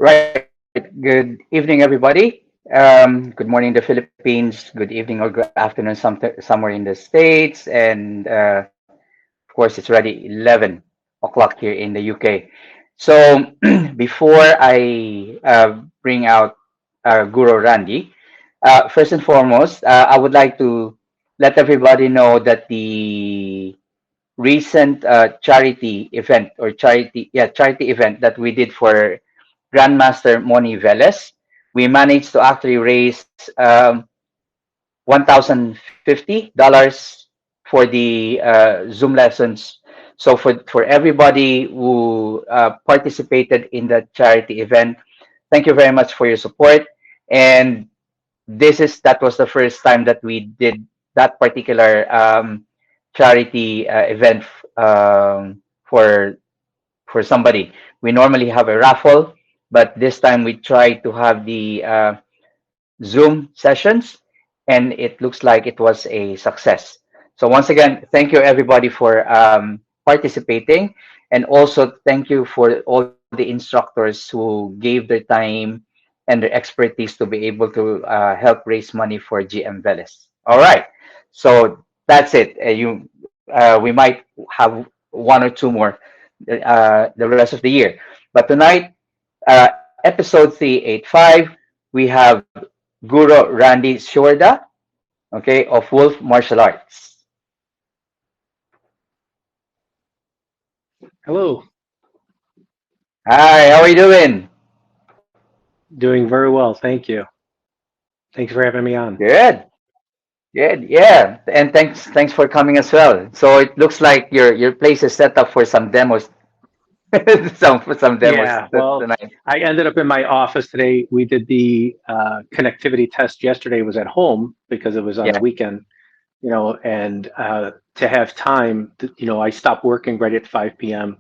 Right. Good evening, everybody. Good morning, the Philippines. Good evening or good afternoon, somewhere in the States. And of course, it's already 11 o'clock here in the UK. So before I bring out Guru Randy, first and foremost, I would like to let everybody know that the recent charity event that we did for Grandmaster Moni Velez, we managed to actually raise $1,050 for the Zoom lessons. So for everybody who participated in the charity event, thank you very much for your support. And that was the first time that we did that particular charity event for somebody. We normally have a raffle, but this time we tried to have the Zoom sessions, and it looks like it was a success. So once again, thank you everybody for participating, and also thank you for all the instructors who gave their time and their expertise to be able to help raise money for GM Veles. All right, so that's it. We might have one or two more the rest of the year, but tonight, episode 385, we have Guro Randy Siordia, okay, of Wolf Martial Arts. Hello, Hi, how are you doing? doing very well, thank you. Thanks for having me on. Good, good, yeah, and thanks for coming as well. So it looks like your place is set up for some demos, some demos Yeah, well, tonight. I ended up in my office today. We did the connectivity test yesterday. It was at home because it was on the Yeah, weekend, and to have time, I stopped working right at 5 p.m.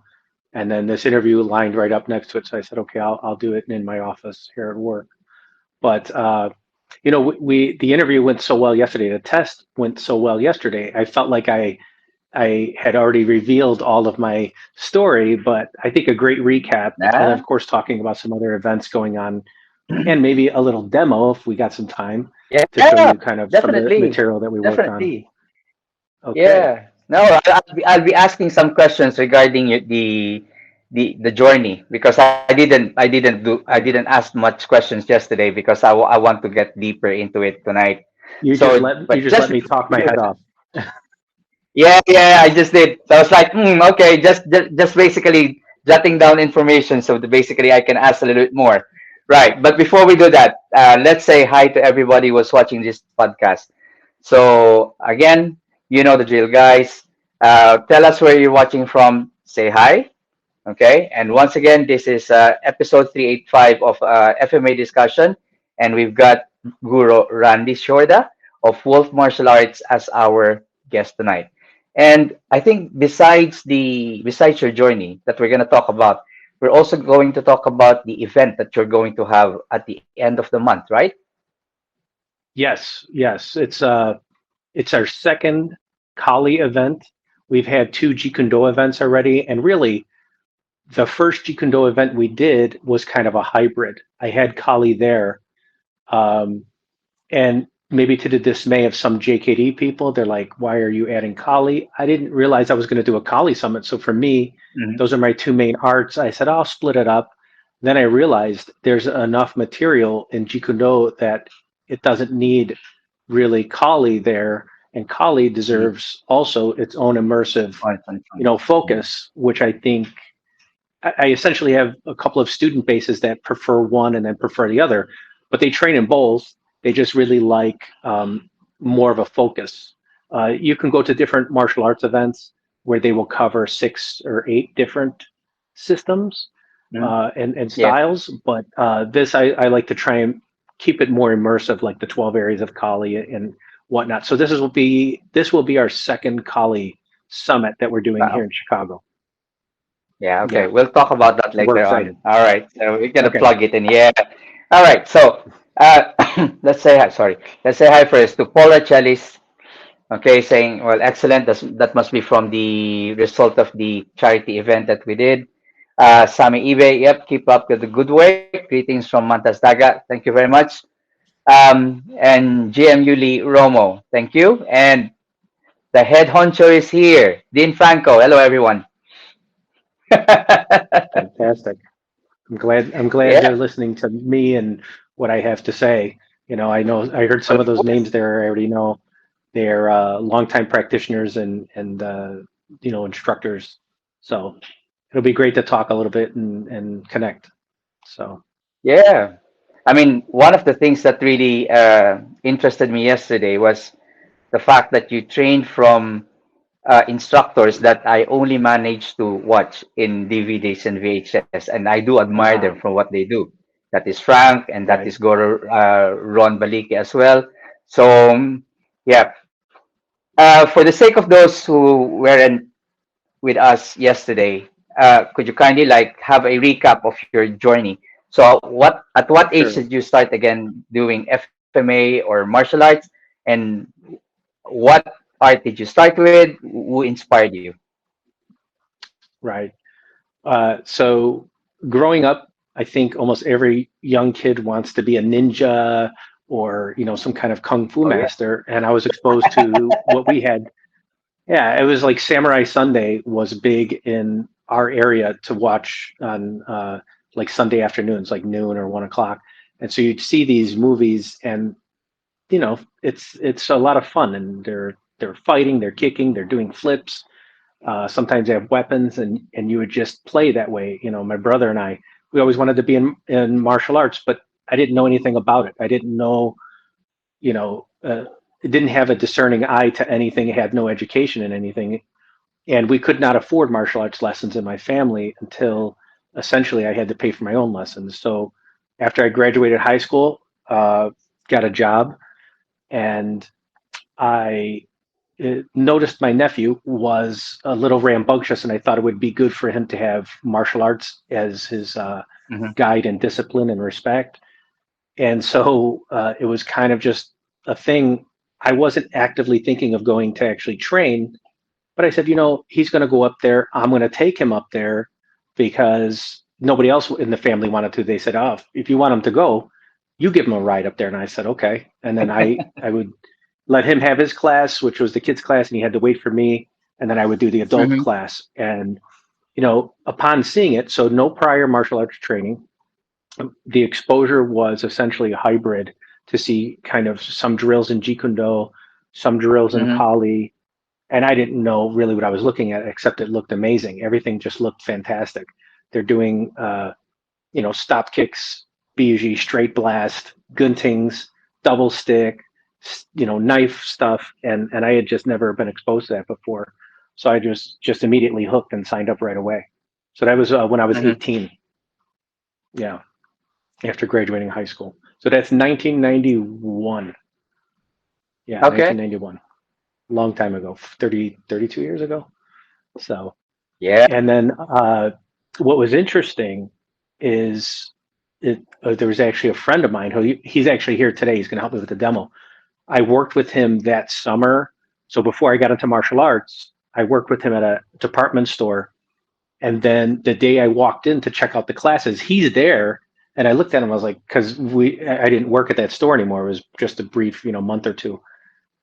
And then this interview lined right up next to it. So I said, okay, I'll do it in my office here at work. But the interview went so well yesterday. The test went so well yesterday. I felt like I had already revealed all of my story, but I think a great recap, and then nah, of course talking about some other events going on, and maybe a little demo if we got some time to show yeah, you kind of some of the definitely, material that we worked on. definitely. Okay. Yeah. No, I'll be asking some questions regarding the journey because I didn't ask much questions yesterday because I want to get deeper into it tonight. So, You but just just let me talk my head off. yeah, I just did. So I was like, okay, just basically jotting down information so that basically I can ask a little bit more. Right. But before we do that, let's say hi to everybody who's watching this podcast. So again, you know the drill, guys. Tell us where you're watching from. Say hi. Okay. And once again, this is episode 385 of FMA discussion, and we've got Guru Randy Shorda of Wolf Martial Arts as our guest tonight. And I think besides your journey that we're going to talk about, we're also going to talk about the event that you're going to have at the end of the month, right? Yes, yes. It's our second Kali event. We've had two Jeet Do events already, and really the first Jeet Do event we did was kind of a hybrid. I had Kali there, um, and maybe to the dismay of some JKD people, they're like, "Why are you adding Kali?" I didn't realize I was going to do a Kali summit, so for me, Hmm. those are my two main arts. I said I'll split it up. Then I realized there's enough material in Jeet Do that it doesn't need really Kali there, and Kali deserves also its own immersive, focus, which I think I essentially have a couple of student bases that prefer one and then prefer the other, but they train in both. They just really like more of a focus. You can go to different martial arts events where they will cover 6 or 8 different systems and Yeah. styles, but this I like to try and keep it more immersive, like the 12 areas of Kali and whatnot. So this will be our second Kali summit that we're doing here Wow. in Chicago. Yeah, okay. Yeah, We'll talk about that we're later on. excited. All right. So we're gonna Okay. plug it in. Yeah. All right. So let's say hi. Sorry. Let's say hi first to Paula Chalice. Okay, saying well, excellent. That must be from the result of the charity event that we did. Sami Ibe, yep, keep up with the good work. Greetings from Mantas Dagat. Thank you very much. And GM Yuli Romo, thank you. And the head honcho is here, Dean Franco. Hello, everyone. Fantastic. I'm glad they're Yeah, listening to me and what I have to say. I know I heard some of of those names course. there. I already know they're longtime practitioners and instructors. So it'll be great to talk a little bit and connect. So Yeah. I mean, one of the things that really interested me yesterday was the fact that you trained from instructors that I only managed to watch in DVDs and VHS, and I do admire them uh, for what they do. That is Frank, and that right, is Goro, Ron Baliki as well. So, yeah. For the sake of those who weren't with us yesterday, could you kindly like have a recap of your journey? So, at what age sure, did you start again doing FMA or martial arts, and what art did you start with? Who inspired you? right. So growing up, I think almost every young kid wants to be a ninja or some kind of kung fu Oh yeah. master, and I was exposed to what we had. Yeah, it was like Samurai Sunday was big in our area to watch on like Sunday afternoons, like noon or 1 o'clock. And so you'd see these movies, and it's a lot of fun, and they're fighting, they're kicking, they're doing flips. Sometimes they have weapons, and you would just play that way. My brother and I, we always wanted to be in martial arts, but I didn't know anything about it. I didn't know, you know, uh, didn't have a discerning eye to anything. Had no education in anything, and we could not afford martial arts lessons in my family until essentially I had to pay for my own lessons. So after I graduated high school, got a job, and I noticed my nephew was a little rambunctious, and I thought it would be good for him to have martial arts as his Hmm. guide and discipline and respect. And so it was kind of just a thing. I wasn't actively thinking of going to actually train, but I said, he's going to go up there. I'm going to take him up there because nobody else in the family wanted to. They said, "Oh, if you want him to go, you give him a ride up there." And I said, "Okay." And then I would let him have his class, which was the kids' class, and he had to wait for me. And then I would do the adult Hmm. class. And upon seeing it, so no prior martial arts training, the exposure was essentially a hybrid to see kind of some drills in Jeet Kune Do, some drills in Hmm. Kali, and I didn't know really what I was looking at, except it looked amazing. Everything just looked fantastic. They're doing, stop kicks, BUG, straight blast, guntings, double stick, knife stuff, and I had just never been exposed to that before, so I just immediately hooked and signed up right away. So that was when I was Hmm. 18. Yeah, after graduating high school. So that's 1991. Yeah, Okay. 1991. Long time ago, 32 years ago. So Yeah. and then what was interesting is there was actually a friend of mine who he's actually here today. He's going to help me with the demo. I worked with him that summer. So before I got into martial arts, I worked with him at a department store. And then the day I walked in to check out the classes, he's there. And I looked at him. I was like, because I didn't work at that store anymore. It was just a brief, month or two.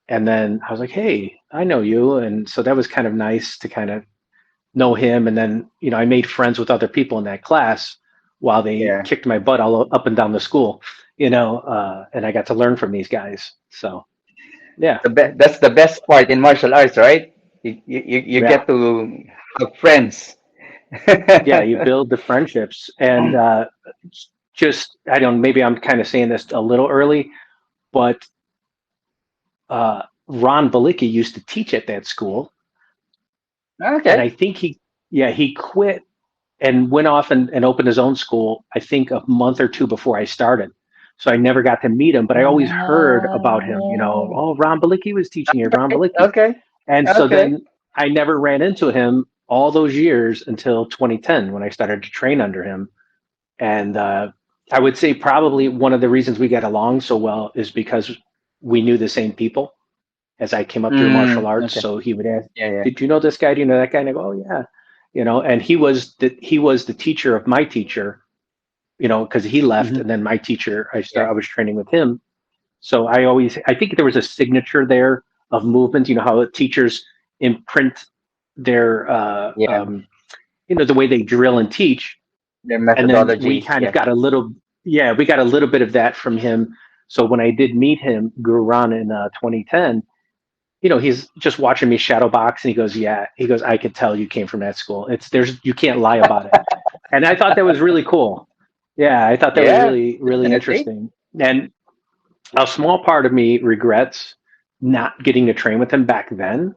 And then I was like, hey, I know you. And so that was kind of nice to kind of know him. And then, I made friends with other people in that class while they Yeah. kicked my butt all up and down the school, and I got to learn from these guys. So, yeah, That's the best part in martial arts, right? You yeah, get to have friends. yeah. You build the friendships. And just, I don't, maybe I'm kind of saying this a little early, but Ron Balicki used to teach at that school. And I Okay. think he quit and went off and opened his own school, I think a month or two before I started. So I never got to meet him, but I always heard about him, Oh, oh, Ron Balicki was teaching here, Ron Balicki. okay. And so Okay. then I never ran into him all those years until 2010 when I started to train under him. And I would say probably one of the reasons we got along so well is because we knew the same people as I came up through martial arts. Okay. So he would ask, Yeah. Yeah. did you know this guy? Do you know that guy? And I go, oh, yeah. And he was the teacher of my teacher, because he left, Hmm. and then my teacher, I Yeah. was training with him. So I think there was a signature there of movement. You know how teachers imprint their, Yeah. the way they drill and teach, Their and then we methodology. kind of Yes. got a little, yeah, we got a little bit of that from him. So when I did meet him, Guru in 2010, he's just watching me shadow box, and he goes, "Yeah," he goes, "I could tell you came from that school. You can't lie about it." And I thought that was really cool. Yeah, I thought that was Yeah. really, really Definitely. interesting. And a small part of me regrets not getting to train with him back then,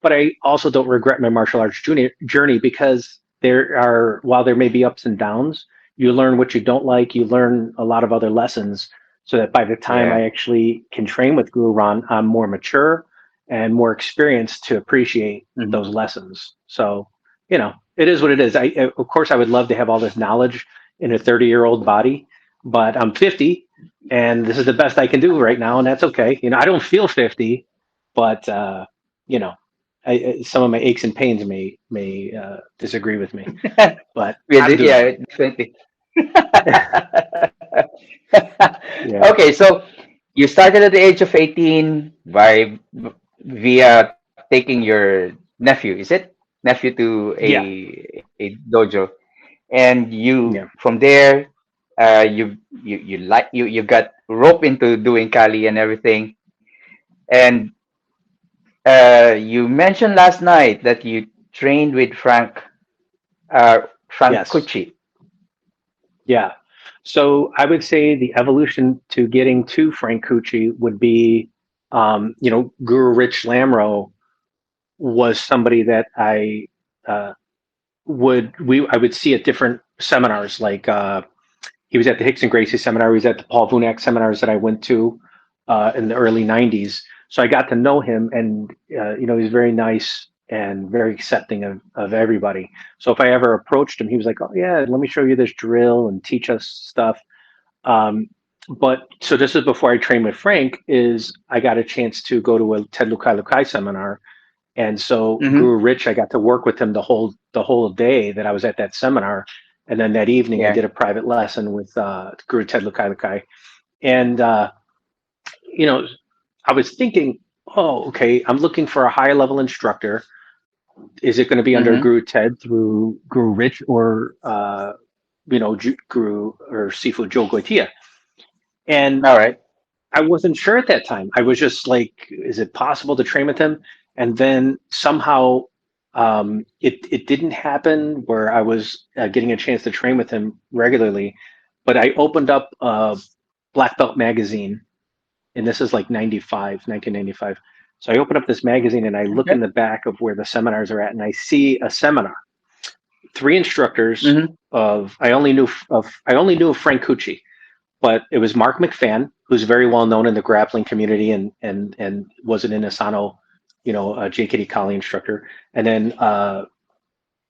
but I also don't regret my martial arts journey, because while there may be ups and downs, you learn what you don't like, you learn a lot of other lessons, so that by the time I Yeah. actually can train with Guru Ron, I'm more mature and more experienced to appreciate Hmm. those lessons. So, it is what it is. Of course, I would love to have all this knowledge in a 30-year-old body, but I'm 50, and this is the best I can do right now, and that's okay. I don't feel 50, but you know, some of my aches and pains may disagree with me, but Yeah. I'm doing Yeah. great. Definitely. Yeah. Okay. So you started at the age of 18 via taking your nephew. Is it nephew to Yeah. a dojo? And you Yeah. from there you got rope into doing Kali and everything. And you mentioned last night that you trained with Frank Yes. Cucci. Yeah. So I would say the evolution to getting to Frank Cucci would be, Guru Rich Lamro was somebody that uh, I would see at different seminars. Like, he was at the Hicks and Gracie seminar. He was at the Paul Vunak seminars that I went to in the early '90s. So I got to know him, and he's very nice and very accepting of everybody. So if I ever approached him, he was like, "Oh yeah, let me show you this drill and teach us stuff." Um, but so this is before I trained with Frank. Is I got a chance to go to a Ted Lukai Lukai seminar, and so Hmm. Guru Rich, I got to work with him the whole day that I was at that seminar, and then that evening I Yeah. did a private lesson with Guru Ted Lukai Lukai, and you know I was thinking, oh, okay, I'm looking for a higher level instructor. Is it going to be under Hmm. Guru Ted through Guru Rich, or Guru or Sifu Joe Goitia? And All right. I wasn't sure at that time. I was just like, is it possible to train with him? And then somehow it didn't happen where I was getting a chance to train with him regularly. But I opened up a Black Belt magazine, and this is like 1995. So I open up this magazine and I look Okay. in the back of where the seminars are at, and I see a seminar, three instructors Hmm. of I only knew of Frank Cucci, but it was Mark McFan, who's very well known in the grappling community, and was an Inasano, JKD Kali instructor. And then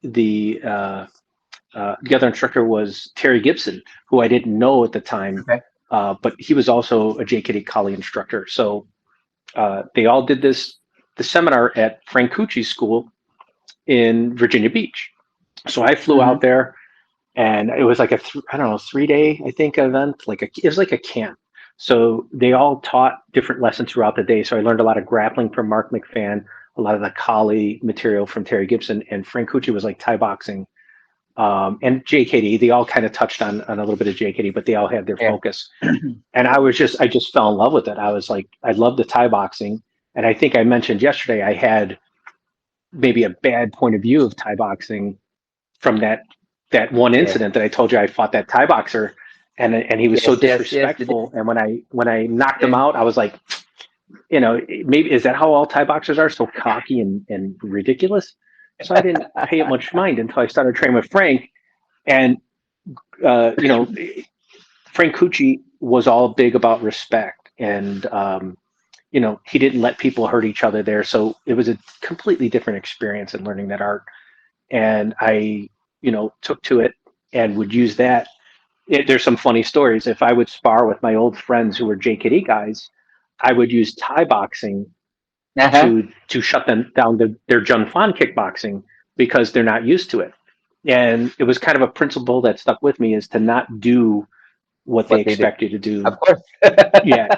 the other instructor was Terry Gibson, who I didn't know at the time, Okay. but he was also a JKD Kali instructor. So they all did the seminar at Frank Cucci's school in Virginia Beach. So I flew out Hmm. there, and it was like I don't know, 3 day, I think, event. It was like a camp. So they all taught different lessons throughout the day. So I learned a lot of grappling from Mark McFan, a lot of the Kali material from Terry Gibson, and Frank Cucci was like Thai boxing, and JKD. They all kind of touched on a little bit of JKD, but they all had their Yeah. focus. And I just fell in love with it. I was like, I love the Thai boxing, and I think I mentioned yesterday I had maybe a bad point of view of Thai boxing from that one Yeah. incident that I told you. I fought that Thai boxer, and he was so Yes. Yes. Yes. disrespectful. And when I knocked him Yeah. out, I was like, maybe is that how all Thai boxers are, so cocky and ridiculous? So I didn't pay it much mind until I started training with Frank, and uh, you know, Frank Cucci was all big about respect, and he didn't let people hurt each other there. So it was a completely different experience in learning that art, and I took to it and would use that. There's some funny stories. If I would spar with my old friends who were JKD guys, I would use Thai boxing Uh-huh. to shut them down their Jun Fan kickboxing, because they're not used to it. And it was kind of a principle that stuck with me, is to not do what they What they do. expect you to Of do. course. Yeah,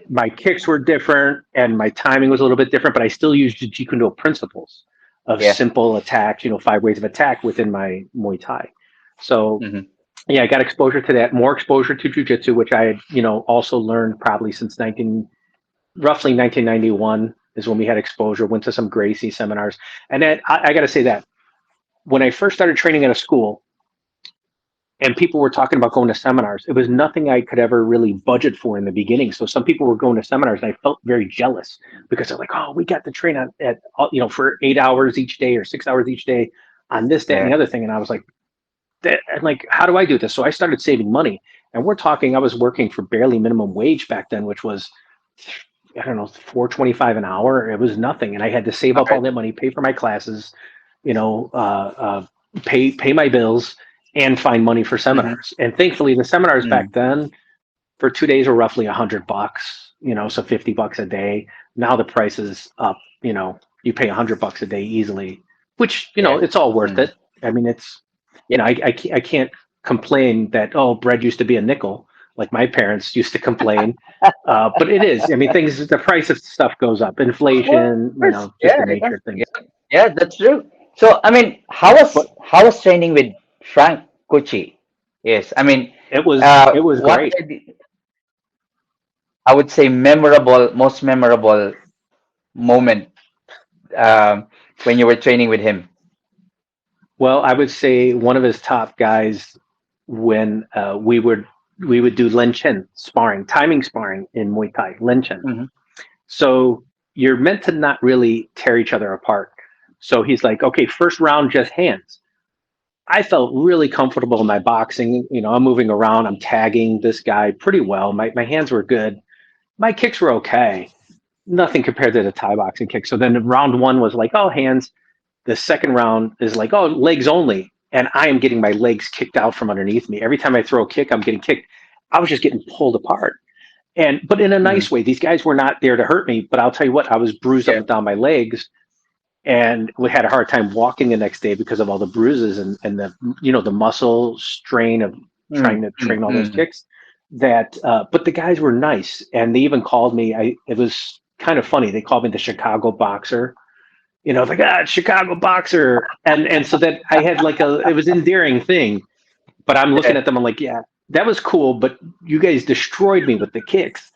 my kicks were different and my timing was a little bit different, but I still used the Jeet Kune Do principles of Yeah. simple attacks, 5 ways of attack within my Muay Thai. So Hmm. yeah, I got exposure to that, more exposure to jujitsu, which I had, also learned probably since roughly 1991 is when we had exposure. Went to some Gracie seminars, and then I got to say that when I first started training at a school, and people were talking about going to seminars, it was nothing I could ever really budget for in the beginning. So some people were going to seminars, and I felt very jealous because they're like, "Oh, we got to train at for 8 hours each day or 6 hours each day on this, that, and the Yeah. other thing." And I was like, how do I do this? So I started saving money, and we're talking. I was working for barely minimum wage back then, which was, I don't know, 4.25 an hour. It was nothing, and I had to save All up all right. that money, pay for my classes, you know, uh, uh, pay my bills, and find money for Hmm. seminars. And thankfully, the seminars back Mm. then for 2 days were roughly $100. So $50 a day. Now the price is up. You pay $100 a day easily, which Yeah. it's all worth Mm. it. I mean, it's Yeah. I can't complain that, oh, bread used to be a nickel like my parents used to complain. But it is. I mean, the price of stuff goes up. Well, Inflation, of course. just the Yeah. Yeah. nature of Yeah. things. Yeah. That's true. So, I mean, But how was training with Frank Cucci? Yes. I mean, it was what great. are the, I would say, most memorable moment um, when you were training with him? Well, I would say one of his top guys when we would do Chen sparring, timing sparring in Muay Thai, Chen. Hmm. So you're meant to not really tear each other apart. So he's like, okay, first round, just hands. I felt really comfortable in my boxing. I'm moving around, I'm tagging this guy pretty well. My hands were good. My kicks were okay. Nothing compared to the Thai boxing kick. So then round one was like, oh, hands. The second round is like, oh, legs only. And I am getting my legs kicked out from underneath me. Every time I throw a kick, I'm getting kicked. I was just getting pulled apart. But in a Hmm. nice way. These guys were not there to hurt me, but I'll tell you what, I was bruised up Yeah. and down my legs, and we had a hard time walking the next day because of all the bruises and the muscle strain of trying Mm. to Mm. train all those Mm. kicks. But the guys were nice, and they even called me. It was kind of funny. They called me the Chicago boxer. Like, Chicago boxer, and so that I had like it was an endearing thing. But I'm looking Yeah. at them. I'm like, yeah, that was cool, but you guys destroyed me with the kicks.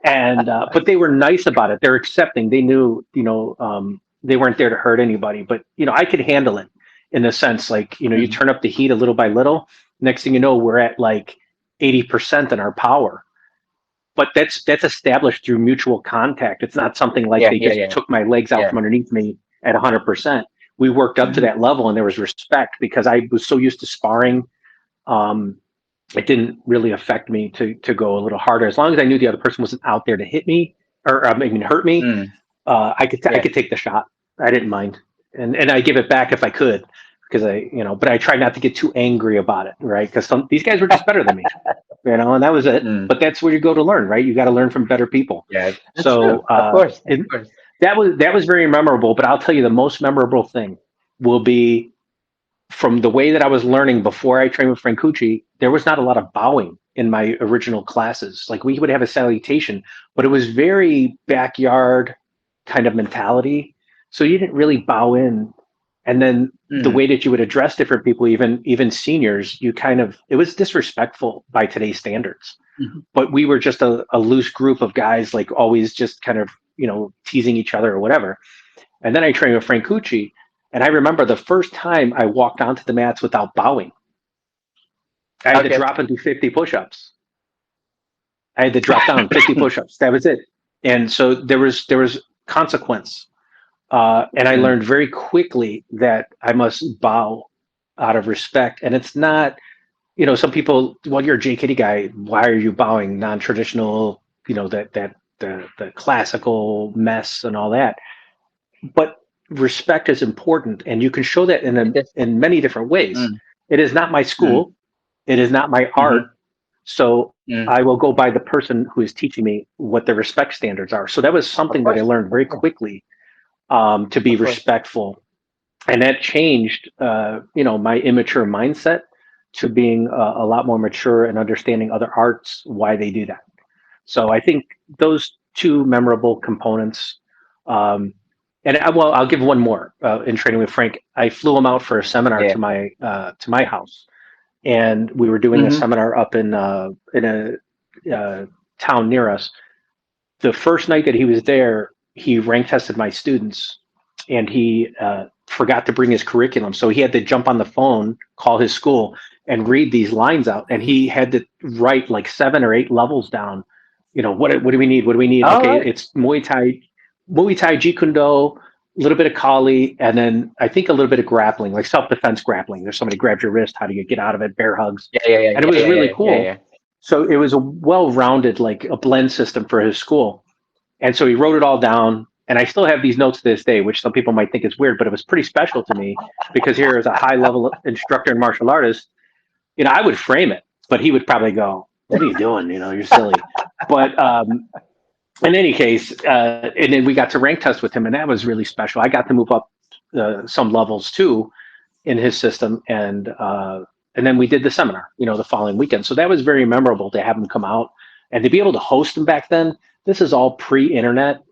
And but they were nice about it. They're accepting. They knew, they weren't there to hurt anybody, but I could handle it in the sense, like, you Mm. turn up the heat a little by little. Next thing you know, we're at like 80% in our power. But that's established through mutual contact. It's not something like Yeah. they Yeah. just Yeah. took my legs out Yeah. from underneath me at 100%. We worked up to Hmm. that level, and there was respect because I was so used to sparring. Um, it didn't really affect me to go a little harder as long as I knew the other person wasn't out there to hit me or make me hurt me. Mm. I Yeah. could take the shot. I didn't mind, and I give it back if I could because but I tried not to get too angry about it, right? Because these guys were just better than me, and that was it. Mm. But that's where you go to learn, right? You got to learn from better people. Yeah. That's So true. Of course. Of it, course. that was very memorable. But I'll tell you, the most memorable thing will be from the way that I was learning before I trained with Francucci. There was not a lot of bowing in my original classes. Like, we would have a salutation, but it was very backyard kind of mentality. So you didn't really bow in. And then the Mm. way that you would address different people, even seniors, it was disrespectful by today's standards. Mhm. But we were just a loose group of guys, like always just kind of, teasing each other or whatever. And then I trained with Francucci, and I remember the first time I walked onto the mats without bowing. I had to Okay. drop and do 50 push-ups. I had to drop down 50 push-ups. That was it. And so there was consequence. And I Mm. learned very quickly that I must bow out of respect. And it's not, some people, well, you're a JKD guy. Why are you bowing? Non-traditional, the classical mess and all that. But respect is important, and you can show that It is. in many different ways. Mm. It is not my Mm. school. It is not my art. Mhm. So Mm. I will go by the person who is teaching me what the respect standards are. So that was Of something that I course. learned Of very course. quickly, to be Of course. respectful. And that changed, my immature mindset to being a lot more mature and understanding other arts, why they do that. So I think those two memorable components. Um, well, I'll give one more. In training with Frank, I flew him out for a seminar Yeah. to my house, and we were doing a Mm-hmm. seminar up in a town near us. The first night that he was there, he rank tested my students, and he forgot to bring his curriculum. So he had to jump on the phone, call his school, and read these lines out. And he had to write like 7 or 8 levels down. What do we need? What do we need? All Okay, right. it's Muay Thai, Jeet Kune Do, a little bit of Kali, and then I think a little bit of grappling, like self defense grappling. There's somebody grabs your wrist. How do you get out of it? Bear hugs, Yeah, yeah, yeah, and it yeah, was yeah, really yeah, yeah, cool. yeah. So it was a well rounded, like a blend system for his school. And so he wrote it all down. And I still have these notes to this day, which some people might think is weird, but it was pretty special to me because here is a high level instructor and martial artist. I would frame it, but he would probably go, "What are you doing? You're silly." But in any case, and then we got to rank test with him, and that was really special. I got to move up some levels too in his system, and then we did the seminar, the following weekend. So that was very memorable to have him come out and to be able to host him back then. This is all pre-internet.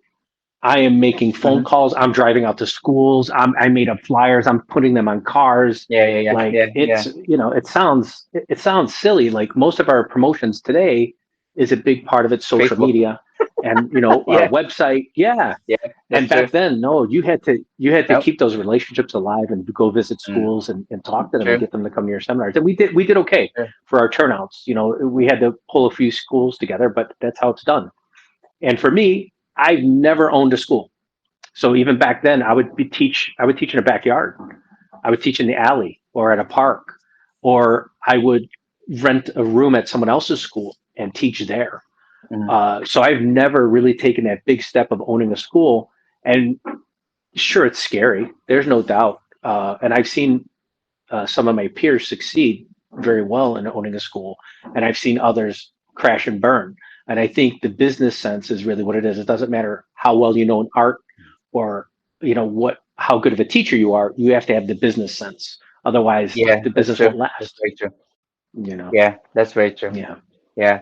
I am making phone Mm-hmm. calls. I'm driving out to schools. I made up flyers. I'm putting them on cars. Yeah, yeah, yeah, Like yeah, it's, yeah, it sounds silly. Like most of our promotions today is a big part of it social Facebook. media and our Yeah, website. Yeah, yeah, and that's true. back then, no, you had to Nope. keep those relationships alive and go visit Mm, schools and talk to them and true. get them to come to your seminars. And we did okay True. for our turnouts. We had to pull a few schools together, but that's how it's done. And for me, I've never owned a school. So even back then, I would teach in a backyard. I would teach in the alley or at a park, or I would rent a room at someone else's school and teach there. Mm, So I've never really taken that big step of owning a school. And sure, it's scary. There's no doubt. And I've seen some of my peers succeed very well in owning a school, and I've seen others crash and burn. And I think the business sense is really what it is. It doesn't matter how well you know an art or how good of a teacher you are. You have to have the business sense. Otherwise, yeah, the that's business true. won't That's last. very true. You know. Yeah, that's very true. Yeah. Yeah,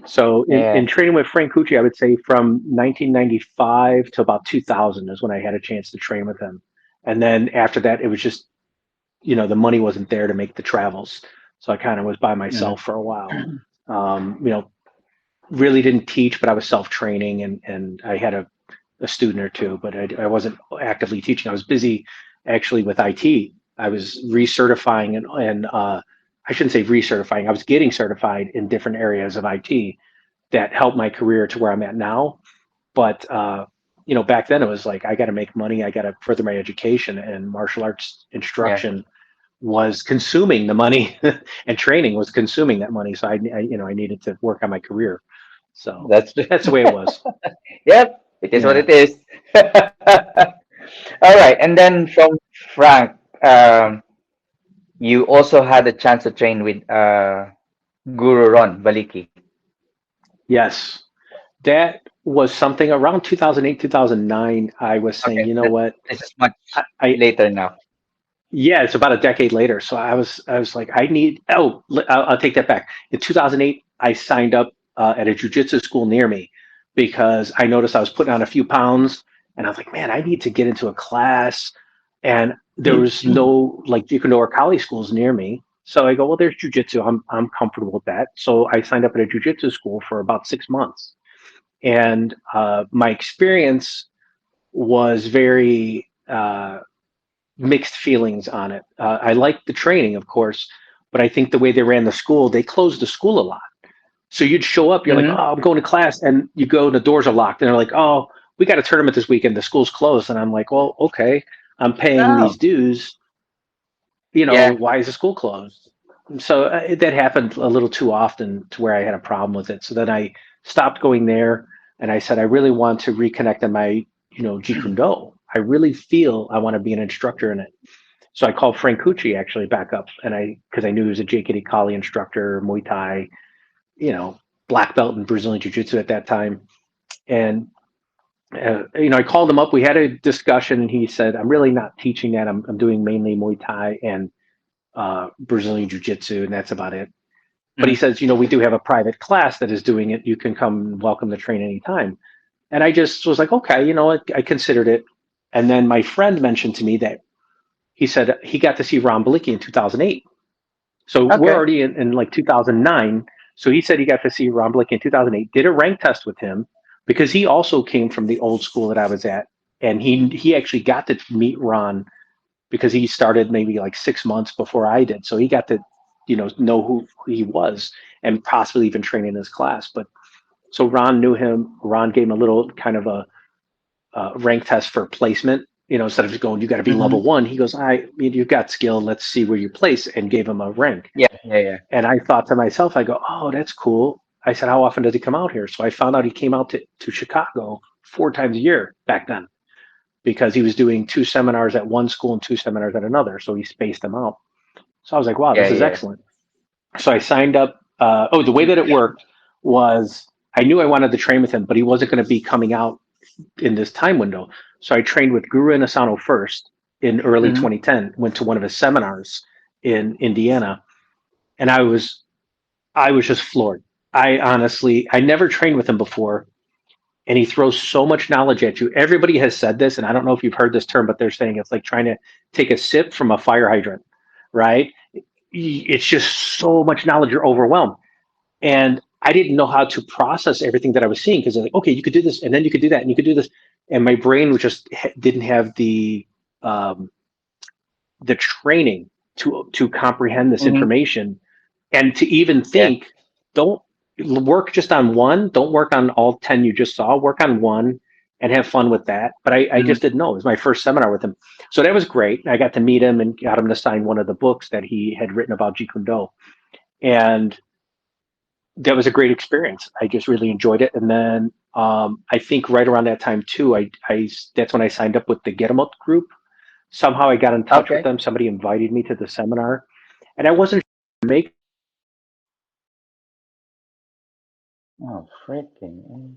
So in yeah. training with Frank Cucci, I would say from 1995 to about 2000 is when I had a chance to train with him. And then after that, it was just the money wasn't there to make the travels. So I kind of was by Mm, myself for a while. Um, you know, really didn't teach, but I was self training and I had a student or two, but I wasn't actively teaching. I was busy actually with IT. I was recertifying and I shouldn't say recertifying. I was getting certified in different areas of IT that helped my career to where I'm at now. But back then it was like I got to make money. I got to further my education, and martial arts yeah, instruction was consuming the money and training was consuming that money. So I needed to work on my career. So that's that's the way it was. yep. It is what Yeah. it is. All right, and then from Frank, you also had a chance to train with Guru Ron Baliki. Yes. That was something around 2008, 2009. I was saying, Okay, you know that what? this is much I later now. yeah, it's about a decade later. So I was like, I need, I'll take that back. In 2008, I signed up at a jujitsu school near me because I noticed I was putting on a few pounds and I was like, man, I need to get into a class. And there was no like Judo or Kali schools near me. So I go, well, there's jujitsu. I'm comfortable with that. So I signed up at a jujitsu school for about 6 months. And my experience was very mixed feelings on it. I liked the training, of course, but I think the way they ran the school, they closed the school a lot. So you'd show up, you're like, Mm-hmm. oh, I'm going to class, and you go, the doors are locked, and they're like, oh, we got a tournament this weekend, the school's closed, and I'm like, well, okay, I'm paying these Oh, dues, yeah. why is the school closed? So that happened a little too often to where I had a problem with it. So then I stopped going there, and I said, I really want to reconnect on my, Jeet Kune Do. I really feel I want to be an instructor in it. So I called Frank Cucci actually back up, and because I knew he was a JKD Kali instructor, Muay Thai, you know, black belt in Brazilian Jiu Jitsu at that time, and I called him up. We had a discussion, and he said, "I'm really not teaching that. I'm doing mainly Muay Thai and Brazilian Jiu Jitsu, and that's about it." But he Mm-hmm. says, "We do have a private class that is doing it. You can come, welcome to train anytime." And I just was like, okay, I considered it. And then my friend mentioned to me that he said he got to see Ron Balicki in 2008. So we're Okay. already in like 2009. So he said he got to see Ron Balicki in 2008, did a rank test with him because he also came from the old school that I was at. And he actually got to meet Ron because he started maybe like 6 months before I did. So he got to, know who he was and possibly even train in his class. But so Ron knew him. Ron gave him a little kind of a rank test for placement. Instead of just going, you got to be Mm-hmm. level one. He goes, you've got skill. Let's see where you place, and gave him a rank. Yeah, yeah, yeah. And I thought to myself, I go, oh, that's cool. I said, how often does he come out here? So I found out he came out to Chicago 4 times a year back then because he was doing 2 seminars at one school and 2 seminars at another. So he spaced them out. So I was like, wow, Yeah, this is yeah. excellent. So I signed up. The way that it worked was I knew I wanted to train with him, but he wasn't going to be coming out in this time window. So I trained with Guro Asano first in early Mm-hmm. 2010, went to one of his seminars in Indiana, and I was just floored. I never trained with him before, and he throws so much knowledge at you. Everybody has said this, and I don't know if you've heard this term, but they're saying it's like trying to take a sip from a fire hydrant, right? It's just so much knowledge, you're overwhelmed. And I didn't know how to process everything that I was seeing because like, okay, you could do this, and then you could do that, and you could do this, and my brain was just didn't have um, the training to comprehend this Mm-hmm. information and to even Yeah. think. Don't work just on one. Don't work on all 10 you just saw. Work on one and have fun with that. But I Mm-hmm. just didn't know. It was my first seminar with him, so that was great. I got to meet him and got him to sign one of the books that he had written about Jeet Kune Do, and that was a great experience. I just really enjoyed it. And then I think right around that time too, I that's when I signed up with the Get 'em Up group. Somehow I got in touch with Okay. them. Somebody invited me to the seminar, and I wasn't sure to make. Oh, freaking.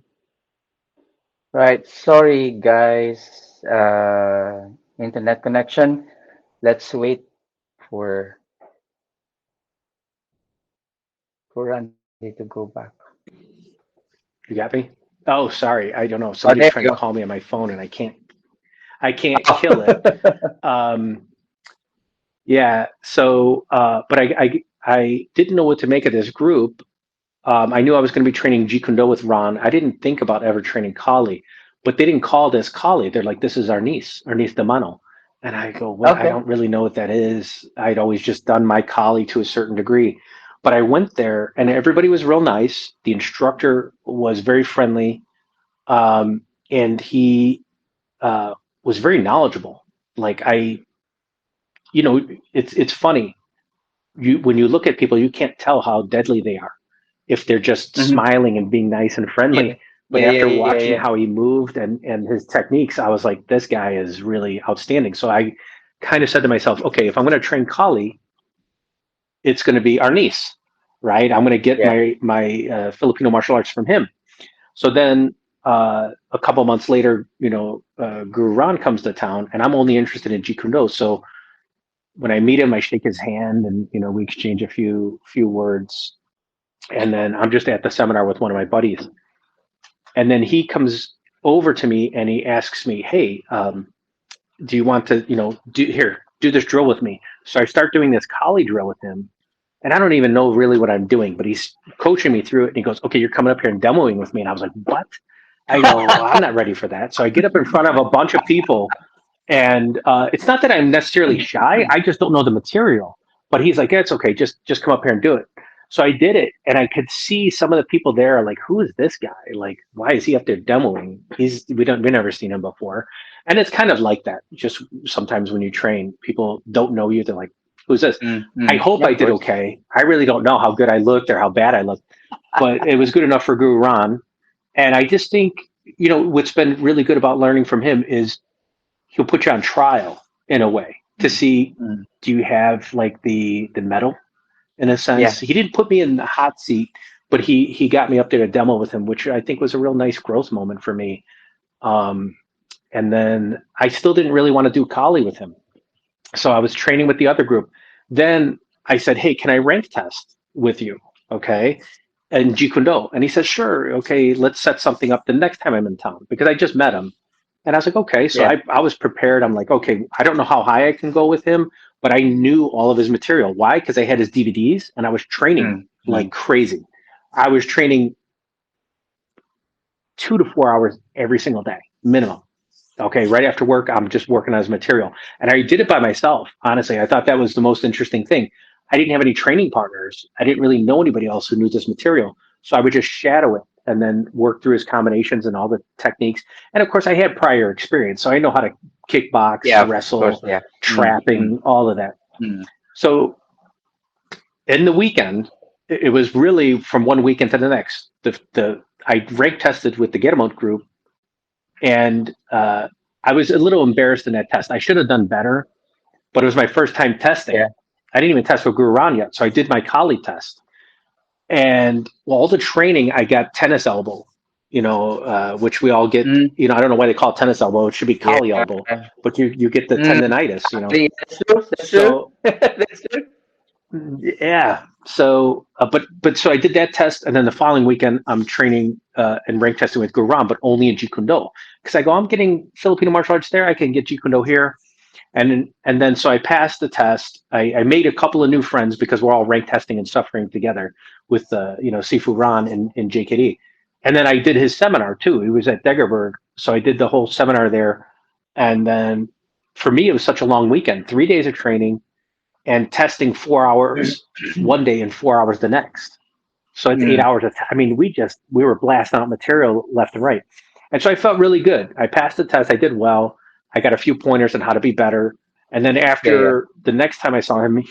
Right. Sorry, guys. Internet connection. Let's wait for Randy to go back. You got me? Oh, sorry. I don't know. Oh, Somebody's there trying you to go. call me on my phone, and I can't kill it. Um, yeah. So, but I didn't know what to make of this group. I knew I was going to be training Jeet Kune Do with Ron. I didn't think about ever training Kali, but they didn't call this Kali. They're like, this is our niece de mano. And I go, what? I Okay. don't really know what that is. I'd always just done my Kali to a certain degree. But I went there and everybody was real nice. The instructor was very friendly. And he was very knowledgeable. Like you know, it's funny. When you look at people, you can't tell how deadly they are if they're just Mm-hmm. smiling and being nice and Yeah. friendly. But Yeah. Yeah. after Yeah. watching Yeah. how he moved and his techniques, I was like, this guy is really outstanding. So I kind of said to myself, okay, if I'm going to train Kali, it's going to be Arnis, right? I'm going to get Yeah. my Filipino martial arts from him. So then a couple months later, Guru Ran comes to town, and I'm only interested in Jeet Kune Do. So when I meet him, I shake his hand, and we exchange a few words, and then I'm just at the seminar with one of my buddies, and then he comes over to me and he asks me, "Hey, do you want to do this drill with me?" So I start doing this collie drill with him, and I don't even know really what I'm doing, but he's coaching me through it, and he goes, "Okay, you're coming up here and demoing with me," and I was like, "What?" I go, "Well, I'm not ready for that." So I get up in front of a bunch of people, and it's not that I'm necessarily shy. I just don't know the material. But he's like, yeah, it's okay. Just come up here and do it. So I did it, and I could see some of the people there are like, who is this guy? Like, why is he up there demoing? We never seen him before, and it's kind of like that. Just sometimes when you train, people don't know you. They're like, who's this? I Mm-hmm. hope Yeah, I of did course. okay. I really don't know how good I looked or how bad I looked, but it was good enough for Guru Ron. And I just think, what's been really good about learning from him is he'll put you on trial in a way to see, Mm-hmm. do you have like the metal in a sense. Yeah. He didn't put me in the hot seat, but he got me up there to demo with him, which I think was a real nice growth moment for me. Um, and then I still didn't really want to do Kali with him. So I was training with the other group. Then I said, "Hey, can I rank test with you?" Okay. And Jeet Kune Do. And he says, "Sure. Okay, let's set something up the next time I'm in town," because I just met him. And I was like, okay. So Yeah. I was prepared. I'm like, okay, I don't know how high I can go with him, but I knew all of his material. Why? Because I had his DVDs and I was training Mm, like mm. crazy. I was training 2 to 4 hours every single day, minimum. Okay, right after work, I'm just working on his material. And I did it by myself, honestly. I thought that was the most interesting thing. I didn't have any training partners. I didn't really know anybody else who knew this material. So I would just shadow it and then work through his combinations and all the techniques. And of course, I had prior experience. So I know how to kickbox, Yeah, of course. wrestle, Yeah. Mm, mm, trapping, all of that. mm. So in the weekend, it was really from one weekend to the next. I rank tested with the Get 'em Out group, and I was a little embarrassed in that test. I should have done better, but it was my first time testing. Yeah. I didn't even test for Guro yet, so I did my collie test, and well, all the training I got tennis elbow, which we all get. Mm, I don't know why they call it tennis elbow. It should be yeah. collie elbow, but you get the Mm, tendonitis. actually, that's true. That's true. So That's true. yeah. So, so I did that test, and then the following weekend I'm training and rank testing with Guram, but only in Jeet Kune Do because I go, I'm getting Filipino martial arts there. I can get Jeet Kune Do here, and then so I passed the test. I made a couple of new friends because we're all rank testing and suffering together with Sifu Ron and JKD, and then I did his seminar too. He was at Degerberg, so I did the whole seminar there, and then for me it was such a long weekend, 3 days of training and testing 4 hours one day and 4 hours the next. So it's eight Mm, hours of I mean, we were blasting out material left and right. And so I felt really good. I passed the test. I did well. I got a few pointers on how to be better. And then yeah, yeah. after the next time I saw him,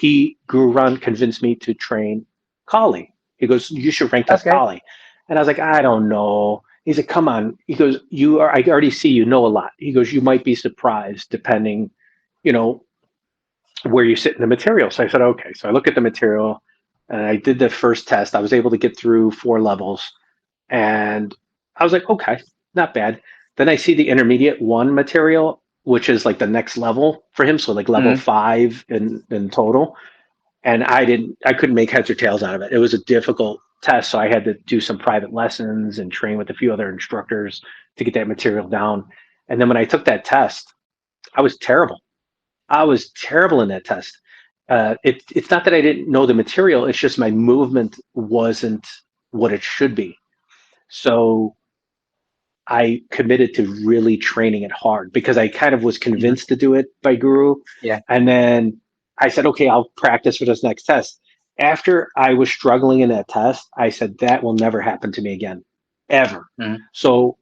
Guru Run convinced me to train Kali. He goes, "You should rank test Okay. Kali." And I was like, "I don't know." He's like, "Come on." He goes, I already see you know a lot. He goes, "You might be surprised depending, you know, where you sit in the material." So I said, okay. So I look at the material and I did the first test. I was able to get through 4 levels and I was like, okay, not bad. Then I see the intermediate one material, which is like the next level for him. So like level Mm, 5 in total. And I couldn't make heads or tails out of it. It was a difficult test. So I had to do some private lessons and train with a few other instructors to get that material down. And then when I took that test, I was terrible. I was terrible in that test. It's not that I didn't know the material; it's just my movement wasn't what it should be. So I committed to really training it hard because I kind of was mhm. convinced to do it by Guru, Yeah. and then I said, "Okay, I'll practice for this next test." After I was struggling in that test, I said that will never happen to me again, ever. Mm, So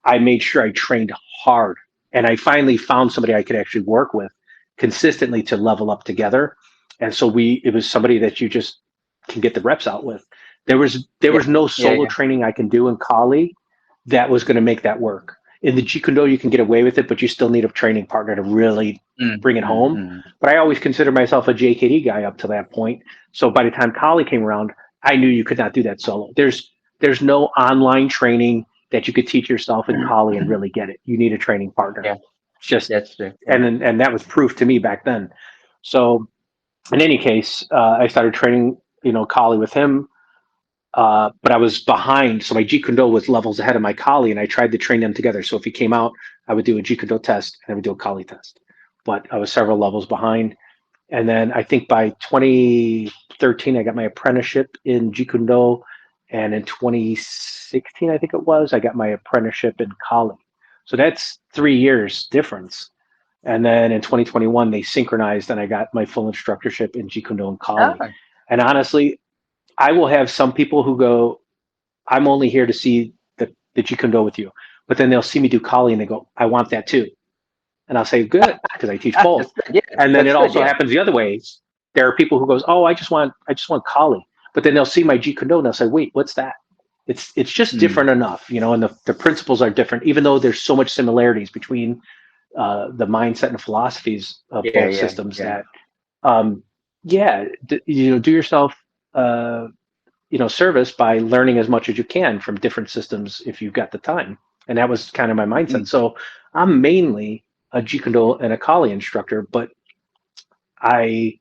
I made sure I trained hard, and I finally found somebody I could actually work with consistently to level up together. And so it was somebody that you just can get the reps out with. There yeah. was no Yeah. solo Yeah. training I can do in Kali that was going to make that work. In the Jeet Kune Do, you can get away with it, but you still need a training partner to really Mm, bring it mm, home. mm. But I always considered myself a JKD guy up to that point. So by the time Kali came around, I knew you could not do that solo. There's no online training that you could teach yourself in Kali and really get it. You need a training partner. Yeah. It's just That's true. Yeah. and that was proof to me back then. So in any case, I started training, Kali with him, but I was behind. So my Jeet Kune Do was levels ahead of my Kali, and I tried to train them together. So if he came out, I would do a Jeet Kune Do test and I would do a Kali test. But I was several levels behind. And then I think by 2013, I got my apprenticeship in Jeet Kune Do. And in 2016, I think it was, I got my apprenticeship in Kali. So that's 3 years difference. And then in 2021, they synchronized and I got my full instructorship in Jeet Kune Do and Kali. Ah, And honestly, I will have some people who go, I'm only here to see the Jeet Kune Do with you. But then they'll see me do Kali and they go, I want that too. And I'll say, good, because I teach both. that's good. Yeah. And then That's it good. also Yeah. happens the other way. There are people who goes, oh, I just want Kali. But then they'll see my Jeet Kune Do and they'll say, wait, what's that? It's just Mm, different enough, and the principles are different, even though there's so much similarities between the mindset and philosophies of yeah. both Yeah. systems Yeah. that um, yeah, do yourself service by learning as much as you can from different systems if you've got the time. And that was kind of my mindset. Mm, So I'm mainly a Jeet Kune Do and a Kali instructor, but I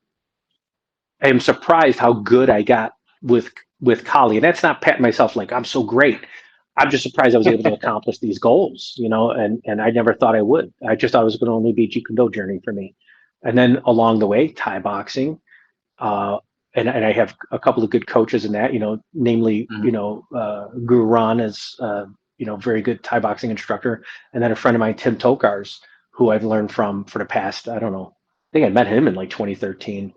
am surprised how good I got with Kali. And that's not patting myself like I'm so great. I'm just surprised I was able to accomplish these goals, and I never thought I would. I just thought it was going to only be a Jeet Kune Do journey for me. And then along the way, Thai boxing, uh, and I have a couple of good coaches in that, namely, mm, Guru Ron is, very good Thai boxing instructor. And then a friend of mine, Tim Tokars, who I've learned from for the past, I don't know, I think I met him in like 2013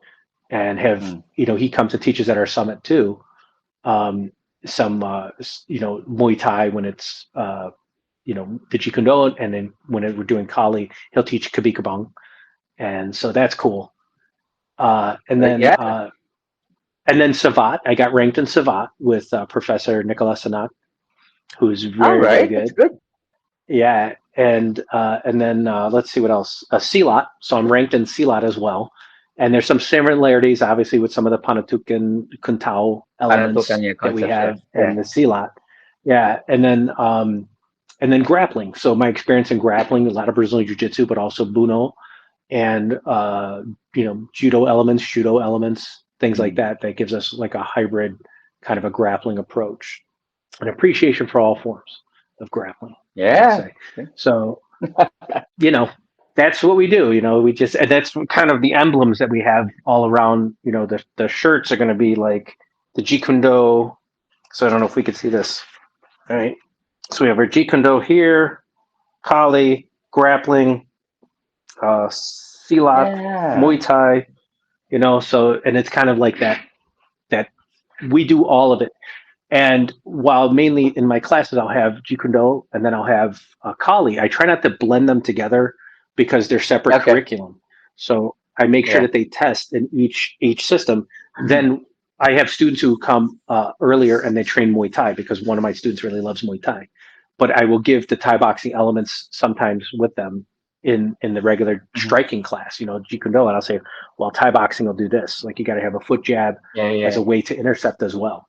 and have, mm. he comes and teaches at our summit too. Um, some, Muay Thai when it's, the Jeet Kune Do, and then when we're doing Kali, he'll teach Kabikabong. And so that's cool. Uh, and then, Yeah. uh, and then Savat, I got ranked in Savat with Professor Nicolas Sanat, who's All very, very right. That's good. good. Yeah, and then let's see what else. Silat, so I'm ranked in Silat as well. And there's some similarities, obviously, with some of the Panatukan and Kuntao Panatukan elements your that we concepts. Yeah. have in Yeah. the Silat. Yeah, and then grappling. So my experience in grappling, a lot of Brazilian Jiu-Jitsu, but also Buno and judo elements, things like Mm. that. That gives us like a hybrid kind of a grappling approach, an appreciation for all forms of grappling, I would Yeah. say. So you know, that's what we do. We just, and that's kind of the emblems that we have all around. The shirts are going to be like the Jeet Kune Do. So I don't know if we could see this. All right. So we have our Jeet Kune Do here, Kali, grappling, Silat, Yeah. Muay Thai. So and it's kind of like that we do all of it. And while mainly in my classes I'll have Jeet Kune Do and then I'll have Kali, I try not to blend them together because they're separate Okay. curriculum. So I make sure Yeah. that they test in each system. Then I have students who come earlier and they train Muay Thai because one of my students really loves Muay Thai. But I will give the Thai boxing elements sometimes with them in the regular Mhm. striking class, Jeet Kune Do, and I'll say, well, Thai boxing will do this. Like you got to have a foot jab Yeah. as Yeah. a way to intercept as well.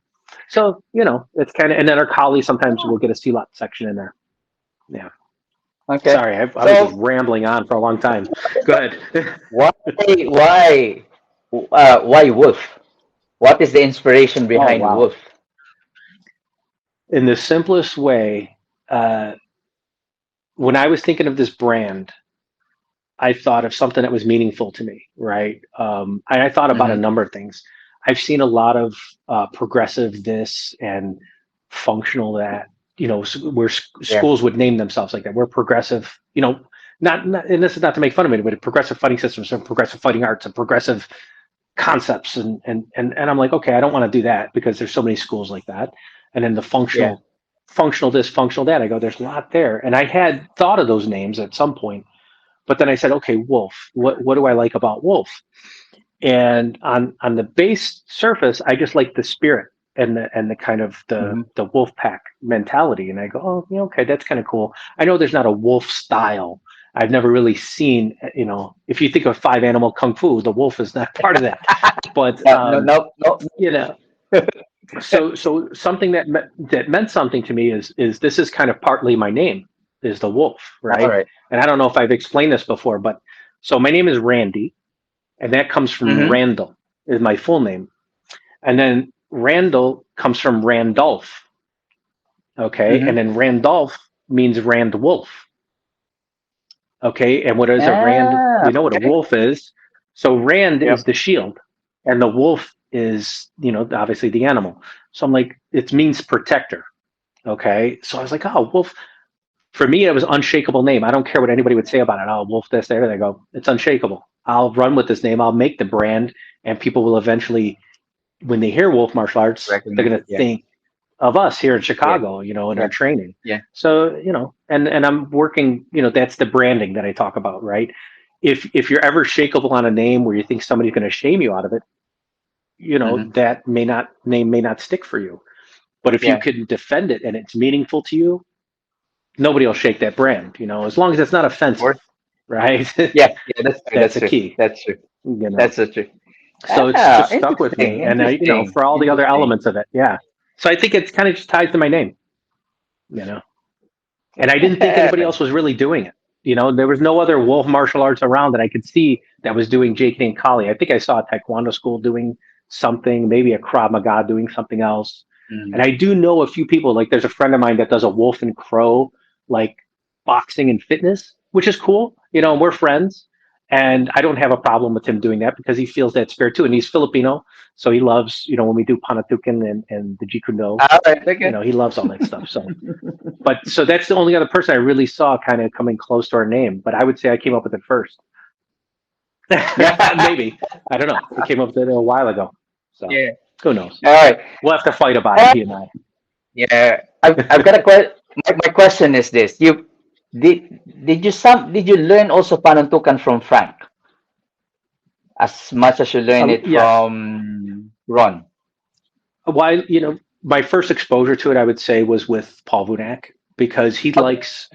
So, it's kind of, and then our colleagues sometimes will get a CLOT section in there. Yeah. Okay. Sorry, I was just So rambling on for a long time. Go ahead. why why why Wolf? What is the inspiration Oh, behind wow. Wolf? In the simplest way, uh, when I was thinking of this brand, I thought of something that was meaningful to me, right? I thought about a Mm-hmm. number of things. I've seen a lot of progressive this and functional that, where Yeah. schools would name themselves like that. We're progressive, not, and this is not to make fun of anybody, progressive fighting systems and progressive fighting arts and progressive concepts. And I'm like, okay, I don't want to do that because there's so many schools like that. And then the Yeah. functional this, functional that. I go, there's a lot there. And I had thought of those names at some point, but then I said, okay, Wolf. What do I like about Wolf? And on the base surface, I just like the spirit and the kind of Mm-hmm. the wolf pack mentality. And I go, oh, yeah, okay, that's kind of cool. I know there's not a wolf style. I've never really seen, if you think of five animal kung fu, the wolf is not part of that. But No. No. No. you know, so something that meant something to me is this is kind of partly my name is the wolf, All right? right. And I don't know if I've explained this before, but so my name is Randy, and that comes from Mm-hmm. Randall is my full name, and then Randall comes from Randolph, okay, and Mm-hmm. then Randolph means Rand Wolf, okay, and what is a Rand? Ah. We know what a Okay. wolf is, so Rand is Yep. the shield, and the wolf is obviously the animal. So I'm like, it means protector. Okay. So I was like, oh, Wolf. For me, it was unshakable name. I don't care what anybody would say about it. Oh, Wolf this, there. They go, it's unshakable. I'll run with this name. I'll make the brand, and people will eventually, when they hear Wolf Martial Arts, they're Recognize going it. to Yeah. think of us here in Yeah. Chicago, in Yeah. our training. Yeah. So, and I'm working, that's the branding that I talk about, right? If you're ever shakable on a name where you think somebody's going to shame you out of it, Mm-hmm. that name may not stick for you. But if you Yeah. can defend it and it's meaningful to you, nobody will shake that brand, as long as it's not Of offensive, course. right? Yeah. Yeah. That's true. That's That's a true. key, That's true. you know. That's so true. So it's Ah, just stuck with interesting. me, and Interesting. for all the other Interesting. elements of it, yeah. So I think it's kind of just ties to my name, you know. And I didn't think anybody else was really doing it. You know, there was no other wolf martial arts around that I could see that was doing Jake and Kali. I think I saw a Taekwondo school doing something, maybe a Krav Maga doing something else. And Mm. I do know a few people, like there's a friend of mine that does a wolf and crow, like boxing and fitness, which is cool. You know, and we're friends. And I don't have a problem with him doing that because he feels that spirit too. And he's Filipino. So he loves, you know, when we do Panatukan and the Jeet Kune Do, All right, you okay. know, he loves all that stuff. So but so that's the only other person I really saw kind of coming close to our name. But I would say I came up with it first. Yeah. Maybe. I don't know. He came up with it a while ago. So Yeah. who knows? All right. We'll have to fight about it, Uh, he and I. yeah. I've got a question. My question is this: did you learn also panuntukan from Frank as much as you learn it Yes. from Ron? Why, you know, my first exposure to it, I would say, was with Paul Vunak because he Okay. likes,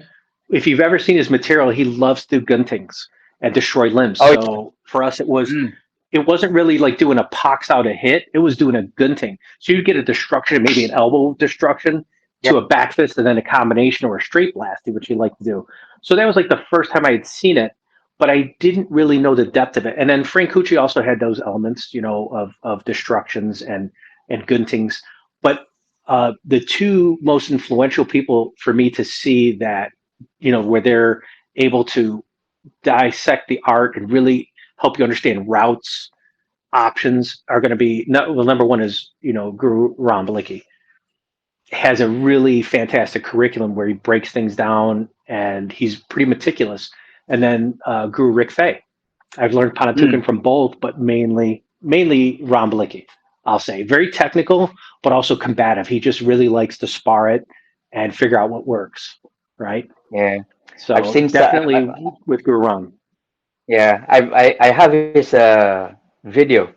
if you've ever seen his material, he loves to do guntings and destroy limbs. Oh yeah. So for us, Mm. it wasn't really like doing a pox out a hit. It was doing a gunting. So you'd get a destruction, maybe an elbow destruction Yeah. to a back fist and then a combination or a straight blast, which you like to do. So that was like the first time I had seen it, but I didn't really know the depth of it. And then Frank Cucci also had those elements, you know, of destructions and guntings. But the two most influential people for me to see that, you know, where they're able to dissect the art and really help you understand routes options are going to be well, number one is, you know, Guru Rambaliki has a really fantastic curriculum where he breaks things down and he's pretty meticulous. And then Guru Rick Fay, I've learned Panatukan Mm. from both, but mainly Rambaliki. I'll say very technical, but also combative. He just really likes to spar it and figure out what works, right? Yeah. I've So seen. definitely with Guru Ram. Yeah. I have his video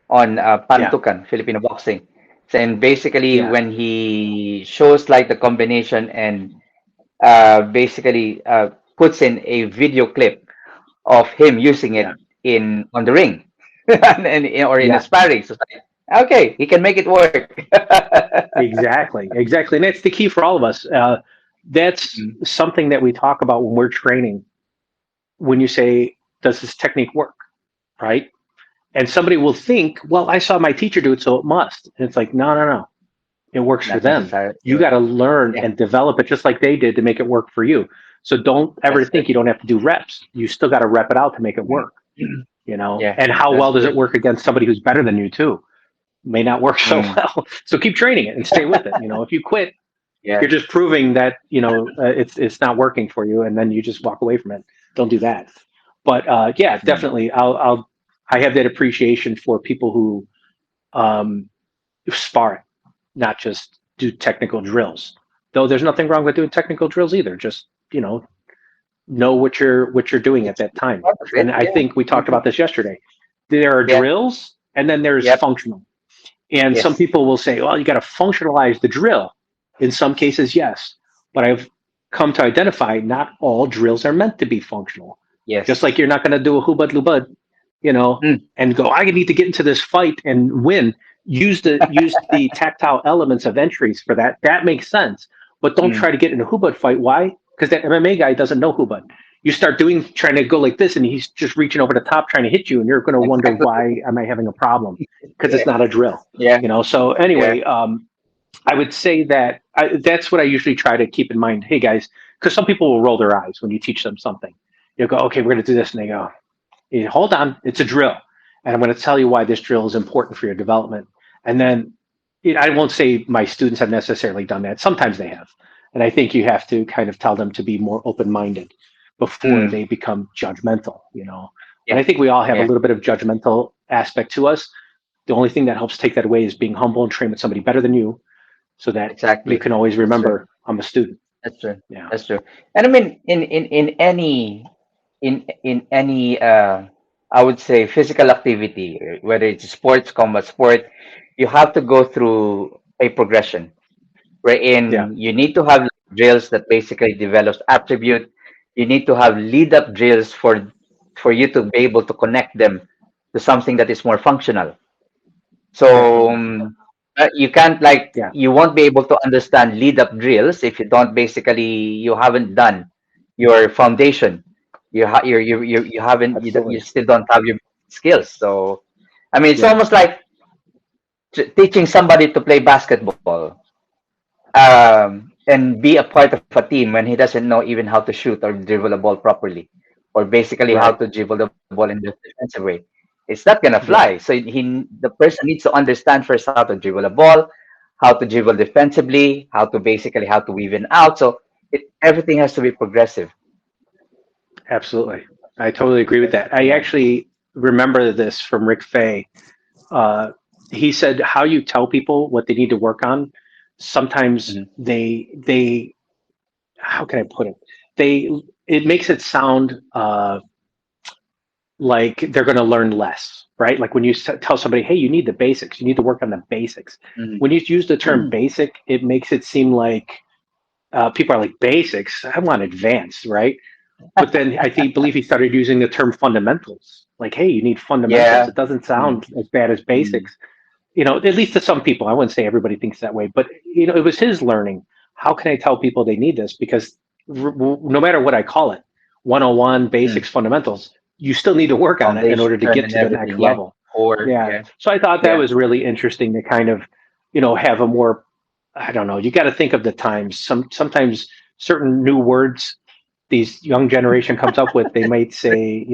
on Yeah, panuntukan Filipino boxing. So, and basically, yeah, when he shows like the combination and basically puts in a video clip of him using yeah, it in on the ring and or in a yeah. sparring. So it's like, okay, he can make it work. Exactly, exactly, and that's the key for all of us. That's Mm, something that we talk about when we're training. When you say, "Does this technique work?" Right? And somebody will think, "Well, I saw my teacher do it, so it must." And it's like, no, no, no. It works for not them. necessary. You got to learn Yeah, and develop it just like they did to make it work for you. So don't ever that's think good. you don't have to do reps. You still got to rep it out to make it work. You know, Yeah, and how that's well does it good. work against somebody who's better than you too? May not work so Mm, well. So keep training it and stay with it. You know, if you quit, yeah. you're just proving that it's not working for you, and then you just walk away from it. Don't do that. But yeah, Mm, definitely, I have that appreciation for people who um, spar it, not just do technical drills. Though there's nothing wrong with doing technical drills either. Just know what you're doing at it's that time. part of it. And I Yeah. think we talked Mhm. about this yesterday. There are Yeah. drills, and then there's Yep. functional. And some Yes. people will say, well, you got to functionalize the drill. In some cases, yes. But I've come to identify not all drills are meant to be functional. Just Yes. like you're not going to do a hubad lubad, Mm, and go, I need to get into this fight and win. Use the tactile elements of entries for that. That makes sense. But don't mm. try to get in a hubad fight. Why? Because that MMA guy doesn't know hubad. You start trying to go like this, and he's just reaching over the top trying to hit you, and you're going to wonder Exactly. why am I having a problem? Because it's Yeah. not a drill. Yeah. So Yeah. anyway, I would say that that's what I usually try to keep in mind. Hey guys, because some people will roll their eyes when you teach them something. You'll go, okay, we're going to do this, and they go, hey, hold on, it's a drill, and I'm going to tell you why this drill is important for your development. And then I won't say my students have necessarily done that. Sometimes they have, and I think you have to kind of tell them to be more open-minded before Mm. they become judgmental. And Yeah. I think we all have a Yeah. little bit of judgmental aspect to us. The only thing that helps take that away is being humble and train with somebody better than you so that you Exactly. can always That's true. remember I'm a student. That's true. Yeah. That's true. And I mean, in any in any I would say physical activity, whether it's sports, combat sport, you have to go through a progression Yeah. wherein you need to have drills that basically develops attribute. You need to have lead up drills for you to be able to connect them to something that is more functional. So Yeah. You can't like Yeah, you won't be able to understand lead up drills if you don't basically you haven't done your foundation. You haven't you absolutely. still don't have your skills. So I mean, it's Yeah, almost like teaching somebody to play basketball and be a part of a team when he doesn't know even how to shoot or dribble a ball properly, or basically how right. to dribble the ball in the defensive way. It's not gonna fly. Yeah, So the person needs to understand first how to dribble a ball, how to dribble defensively, how to basically how to weave in out. So everything has to be progressive. absolutely. I totally agree with that. I Yeah. actually remember this from Rick Fay. Uh, he said how you tell people what they need to work on. Sometimes Mhm. they how can I put it? They it makes it sound like they're going to learn less, right? Like when you tell somebody, hey, you need the basics, you need to work on the basics. Mhm. When you use the term basic, it makes it seem like people are like basics. I want advanced, right? But then believe he started using the term fundamentals. Like, hey, you need fundamentals. Yeah. It doesn't Mm. sound as bad as Mm. basics, at least to some people. I wouldn't say everybody thinks that way, but it was his learning. How can I tell people they need this? Because no matter what I call it, 101 Mm. basics, fundamentals, you still need to work on it in order to Foundation get and to the next everything. Yeah. level. Or Yeah. yeah. So I thought that Yeah. was really interesting to kind of, have a more, I don't know, you got to think of the times. Sometimes certain new words these young generation comes up with, they might say,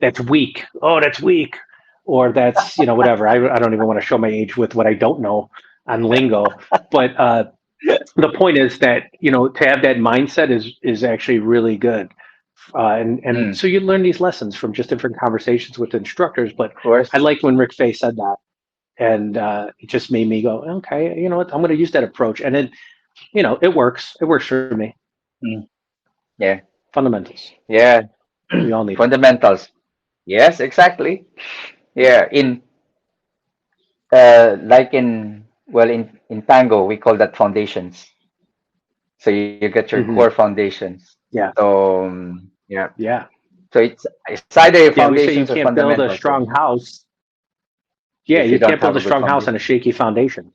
that's weak. Oh, that's weak, or that's whatever. I don't even want to show my age with what I don't know on lingo, but the point is that to have that mindset is actually really good, and Mm. so you learn these lessons from just different conversations with instructors. But Of course. I liked when Rick Fay said that, and it just made me go, okay, you know what, I'm going to use that approach, and it works. It works for me. Mm. Yeah. Fundamentals. Yeah. We all need them. Fundamentals. Yes, exactly. Yeah. Like in tango, we call that foundations. So you get your core Hmm. foundations. Yeah, So yeah. yeah, So it's either your yeah. We say you foundations or can't build a fundamentals. So strong house. Yeah, if you you don't can't build have a a good strong house on a foundation, shaky foundation.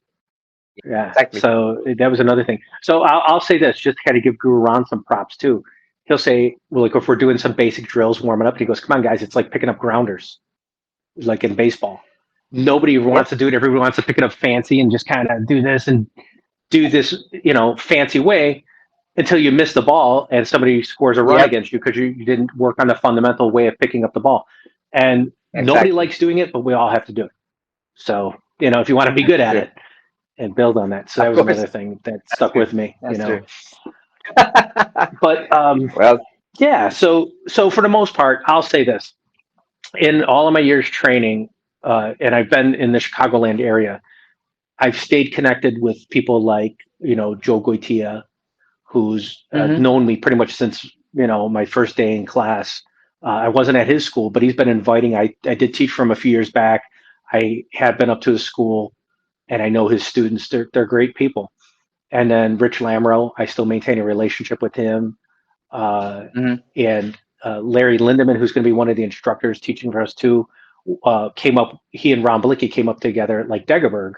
Yeah. exactly. So that was another thing. So I'll say this, just to kind of give Guru Ron some props too. He'll say, well, like if we're doing some basic drills, warming up, and he goes, "Come on, guys, it's like picking up grounders, like in baseball. Nobody wants Yes, to do it. Everybody wants to pick it up fancy and just kind of do this and do this, fancy way until you miss the ball and somebody scores a run yep, against you because you didn't work on the fundamental way of picking up the ball. And nobody exactly. likes doing it, but we all have to do it. So, if you want to be That's good at true. it and build on that. So that Of was course, another thing that that's stuck true. with me. That's true. But Well, yeah, so for the most part, I'll say this. In all of my years training, and I've been in the Chicagoland area, I've stayed connected with people like, Joe Goitia, who's hmm known me pretty much since my first day in class. I wasn't at his school, but he's been inviting. I did teach for him a few years back. I have been up to his school, and I know his students. They're great people. And then Rich Lamro, I still maintain a relationship with him. Uh, hmm and Larry Lindeman, who's going to be one of the instructors teaching for us too, came up. He and Ron Balicki came up together at like Degerberg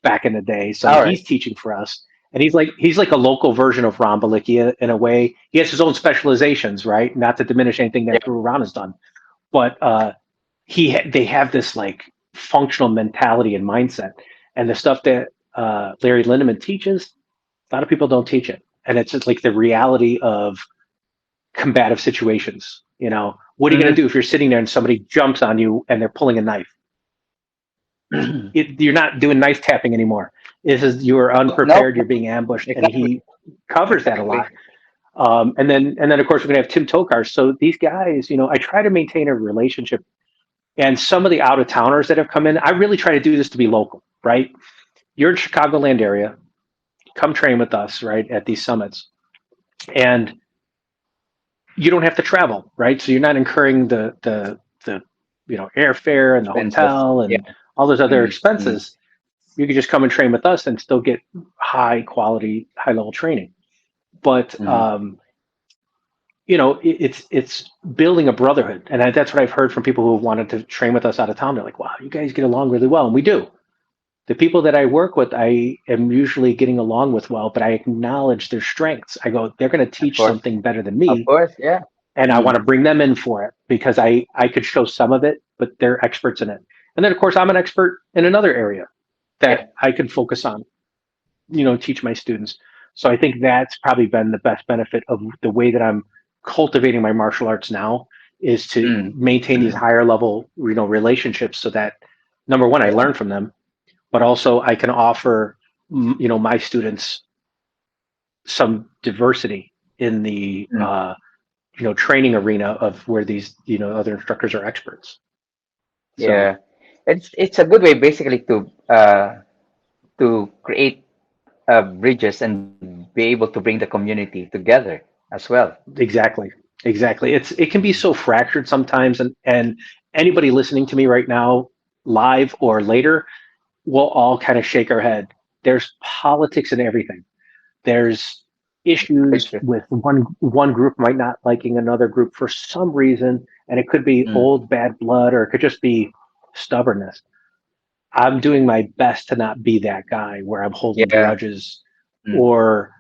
back in the day. So all right. he's teaching for us, and he's like a local version of Ron Balicki in a way. He has his own specializations, right? Not to diminish anything that Yeah. Guru Ron has done, but they have this like functional mentality and mindset, and the stuff that Larry Lindeman teaches, a lot of people don't teach it, and it's just like the reality of combative situations. What are you going to hmm do if you're sitting there and somebody jumps on you and they're pulling a knife? You're not doing knife tapping anymore. This is you're No, unprepared. You're being ambushed, and exactly, he covers that a exactly. lot. And then of course we're going to have Tim Tokar. So these guys, I try to maintain a relationship. And some of the out of towners that have come in, I really try to do this to be local, right? You're in Chicagoland area, come train with us, right, at these summits, and you don't have to travel, right? So you're not incurring the airfare and the Expenses. hotel Yeah. and all those other Mm-hmm. expenses. You could just come and train with us and still get high quality, high level training. But hmm it's building a brotherhood, and that's what I've heard from people who have wanted to train with us out of town. They're like, "Wow, you guys get along really well," and we do. The people that I work with, I am usually getting along with well, but I acknowledge their strengths. I go, they're going to Of teach course. something better than Of me, course. Yeah. and I want Mm. to bring them in for it because I could show some of it, but they're experts in it. And then, of course, I'm an expert in another area that Yeah. I can focus on, teach my students. So I think that's probably been the best benefit of the way that I'm cultivating my martial arts now is to Mm. maintain these higher level, relationships so that number one, I Yeah. learn from them, but also I can offer, my students some diversity in the, Mm. training arena of where these, other instructors are experts. So Yeah. It's a good way basically to create bridges and be able to bring the community together as well. exactly, exactly. It can be Mm. so fractured sometimes, and anybody listening to me right now, live or later, will all kind of shake our head. There's politics in everything. There's Very issues true. with one group might not liking another group for some reason, and it could be Mm. old bad blood or it could just be stubbornness. I'm doing my best to not be that guy where I'm holding Yeah. grudges, Mm. or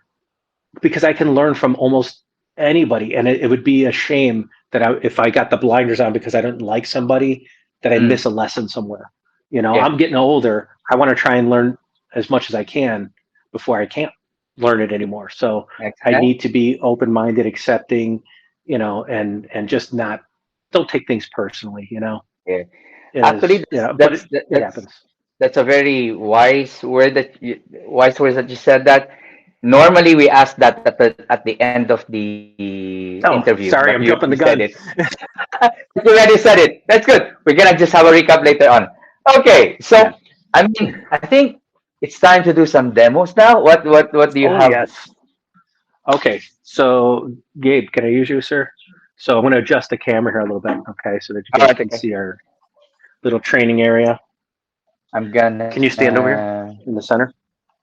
because I can learn from almost anybody, and it would be a shame that if I got the blinders on because I don't like somebody, that I Mm. miss a lesson somewhere. Yeah. I'm getting older. I want to try and learn as much as I can before I can't learn it anymore. So I Exactly. need to be open minded, accepting, and just not don't take things personally. Yeah. Is Actually, but it happens. that's a very wise words that you said that. Normally, we ask that at the end of the interview, Oh, but you sorry, already I'm said jumping the it. gun. You already said it. That's good. We're gonna just have a recap later on. Okay, so Yeah. I think it's time to do some demos now. What do you Oh have? yes. Okay, so Gabe, can I use you, sir? So I'm going to adjust the camera here a little bit, okay, so that you All guys right, can okay. see our little training area. I'm Can you stand over here gonna in the center?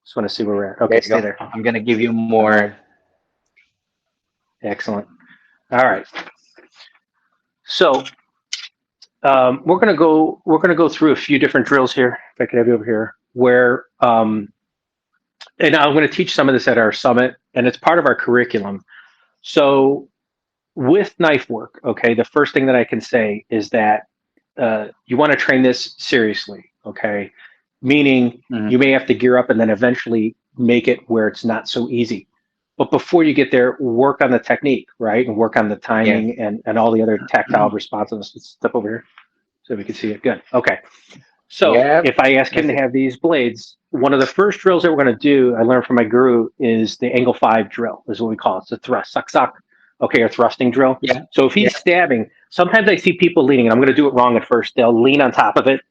Just want to see where we're at. There Okay, you go. stay there. I'm gonna give you All right, more. excellent. All right, so we're gonna go through a few different drills here. If I could have you over here, where and I'm going to teach some of this at our summit, and it's part of our curriculum. So with knife work, okay, the first thing that I can say is that you want to train this seriously, okay? Meaning Mhm. you may have to gear up and then eventually make it where it's not so easy. But before you get there, work on the technique, right? And work on the Yeah. timing and all the other tactile responsiveness. Let's step over here so we can see it. Good. Okay. So Yeah. if I ask him That's to it. have these blades, one of the first drills that we're going to do, I learned from my guru, is the angle 5 drill, is what we call it. It's a thrust, suck, suck, okay, or thrusting drill. Yeah. So if he's Yeah. stabbing, sometimes I see people leaning, and I'm going to do it wrong at first. They'll lean on top of it,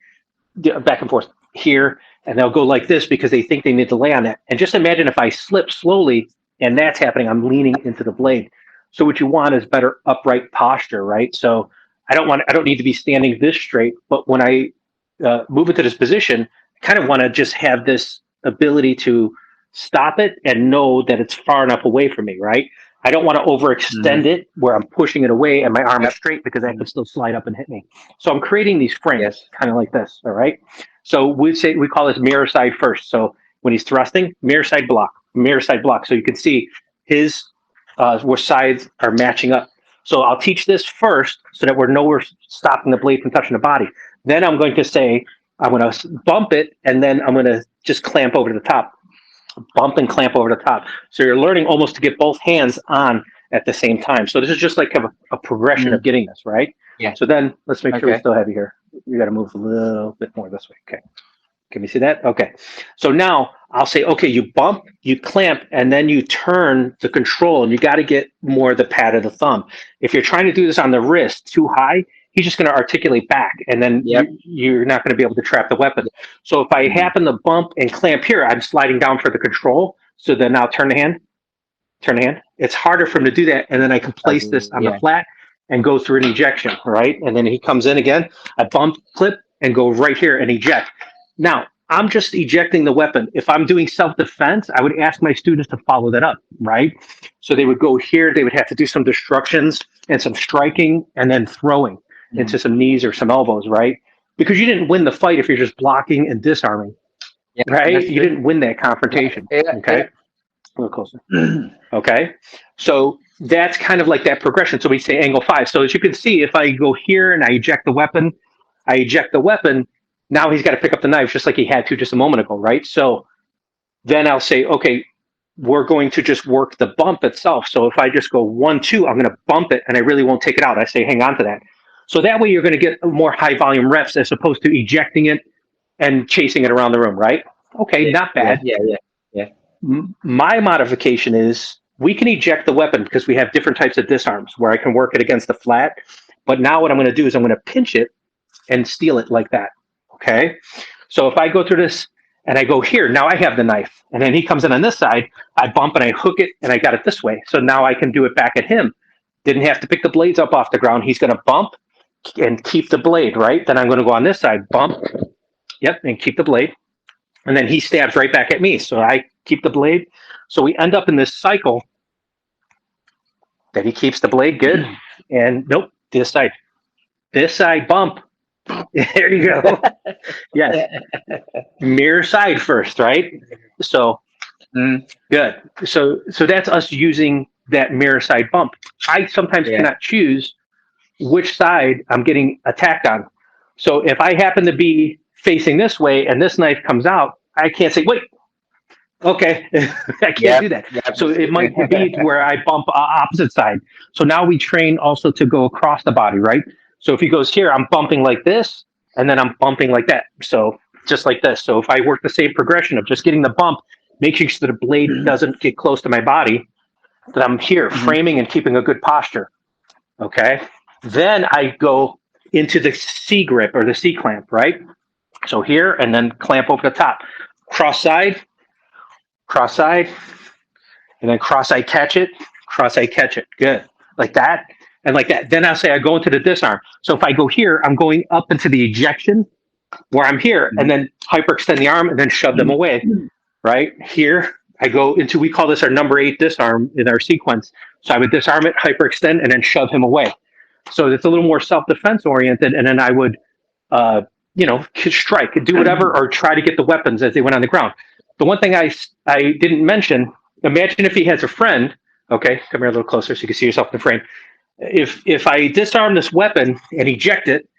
back and forth here, and they'll go like this because they think they need to lay on it. And just imagine if I slip slowly and that's happening, I'm leaning into the blade. So what you want is better upright posture, right? So I don't need to be standing this straight, but when I move into this position, I kind of want to just have this ability to stop it and know that it's far enough away from me, right? I don't want to overextend Mhm. it where I'm pushing it away and my arm is Yep. straight because that Mhm. could still slide up and hit me. So I'm creating these frames, Yes. kind of like this. All right. So we call this mirror side first. So when he's thrusting, mirror side block, mirror side block. So you can see his where sides are matching up. So I'll teach this first so that we're nowhere stopping the blade from touching the body. Then I'm going to say I'm going to bump it and then I'm going to just clamp over to the top, bump and clamp over the top. So you're learning almost to get both hands on at the same time. So this is just like a progression of Mm. getting this, right? Yeah. So then let's make sure we Okay. still have you here. You got to move a little bit more this way. Okay. Can we see that? Okay. So now I'll say, okay, you bump, you clamp, and then you turn the control, and you got to get more of the pad of the thumb. If you're trying to do this on the wrist too high, he's just going to articulate back, and then Yep. you're not going to be able to trap the weapon. So if I Mhm. happen to bump and clamp here, I'm sliding down for the control. So then I'll turn the hand. It's harder for him to do that, and then I can place this on the Yeah. flat and go through an ejection, right? And then he comes in again. I bump, clip, and go right here and eject. Now, I'm just ejecting the weapon. If I'm doing self defense, I would ask my students to follow that up, right? So they would go here, they would have to do some destructions and some striking and then throwing Mhm. into some knees or some elbows, right? Because you didn't win the fight if you're just blocking and disarming. Yeah, right? You understood. didn't win that Yeah, confrontation. yeah, Okay, a little closer. Okay, so that's kind of like that progression. So we say angle 5. So as you can see, if I go here and I eject the weapon, I eject the weapon. Now he's got to pick up the knife just like he had to just a moment ago, right? So then I'll say, okay, we're going to just work the bump itself. So if I just go 1, 2, I'm going to bump it and I really won't take it out. I say, hang on to that. So that way you're going to get more high volume reps as opposed to ejecting it and chasing it around the room, right? Okay, yeah, not yeah, bad. yeah, yeah, yeah. My modification is we can eject the weapon because we have different types of disarms where I can work it against the flat. But now what I'm going to do is I'm going to pinch it and steal it like that. Okay. So if I go through this and I go here, now I have the knife. And then he comes in on this side, I bump and I hook it and I got it this way. So now I can do it back at him. Didn't have to pick the blades up off the ground. He's going to bump and keep the blade, right? Then I'm going to go on this side, bump, yep, and keep the blade. And then he stabs right back at me. So I keep the blade. So we end up in this cycle that he keeps the blade good. And nope, this side bump. There you go. Yes. Mirror side first, right? So Mm, good. So that's us using that mirror side bump. I sometimes yeah. cannot choose which side I'm getting attacked on. So if I happen to be facing this way and this knife comes out, I can't say, wait, okay, I can't Yep. do that. Yep. So it might be where I bump opposite side. So now we train also to go across the body, right? So if he goes here, I'm bumping like this, and then I'm bumping like that. So just like this. So if I work the same progression of just getting the bump, making sure the blade doesn't get close to my body, that I'm here Mhm. framing and keeping a good posture. Okay. Then I go into the C grip or the C clamp, right? So here, and then clamp over the top. Cross side, and then cross eye catch it. Good. Like that and like that. Then I'll say I go into the disarm. So if I go here, I'm going up into the ejection where I'm here and Mhm. then hyperextend the arm and then shove them away. Right? Here, I go into, we call this our number 8 disarm in our sequence. So I would disarm it, hyperextend, and then shove him away. So it's a little more self defense oriented. And then I would, uh, strike, do whatever, or try to get the weapons as they went on the ground. The one thing I didn't mention, imagine if he has a friend. Okay, come here a little closer so you can see yourself in the frame. If I disarm this weapon and eject it,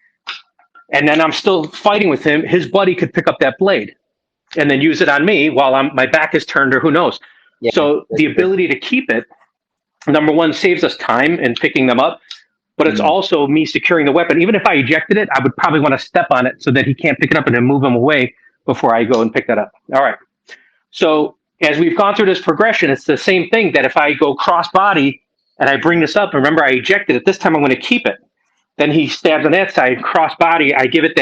and then I'm still fighting with him, his buddy could pick up that blade and then use it on me while my back is turned or who knows. Yeah, So that's the true. ability to keep it, number one, saves us time in picking them up, but it's Mm. also me securing the weapon. Even if I ejected it, I would probably want to step on it so that he can't pick it up and then move him away before I go and pick that up. All right. So as we've gone through this progression, it's the same thing that if I go cross body and I bring this up, remember I ejected it, this time I'm going to keep it. Then he stabs on that side, cross body, I give it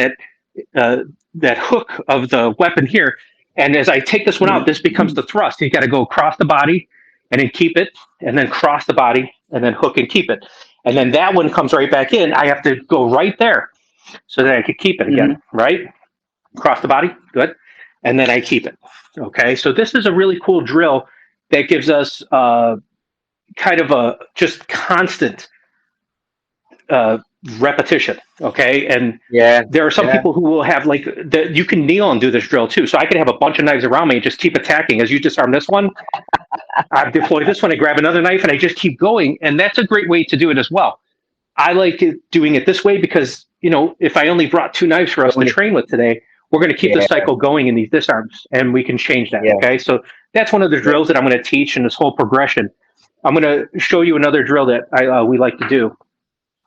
uh, that hook of the weapon here. And as I take this one out, this becomes the thrust. You got to go across the body and then keep it, and then cross the body and then hook and keep it. And then that one comes right back in. I have to go right there so that I could keep it again, Mhm. right? Cross the body, good. And then I keep it. Okay, so this is a really cool drill that gives us kind of a just constant uh, repetition. Okay, and Yeah, there are some yeah. people who will have like you can kneel and do this drill too. So I could have a bunch of knives around me and just keep attacking. As you disarm this one, I deploy this one, I grab another knife, and I just keep going. And that's a great way to do it as well. I like doing it this way because if I only brought 2 knives for You us to only, train with today, we're going to keep the yeah, cycle going in these disarms, and we can change that. yeah, Okay, so that's one of the yeah. drills that I'm going to teach in this whole progression. I'm going to show you another drill that we like to do,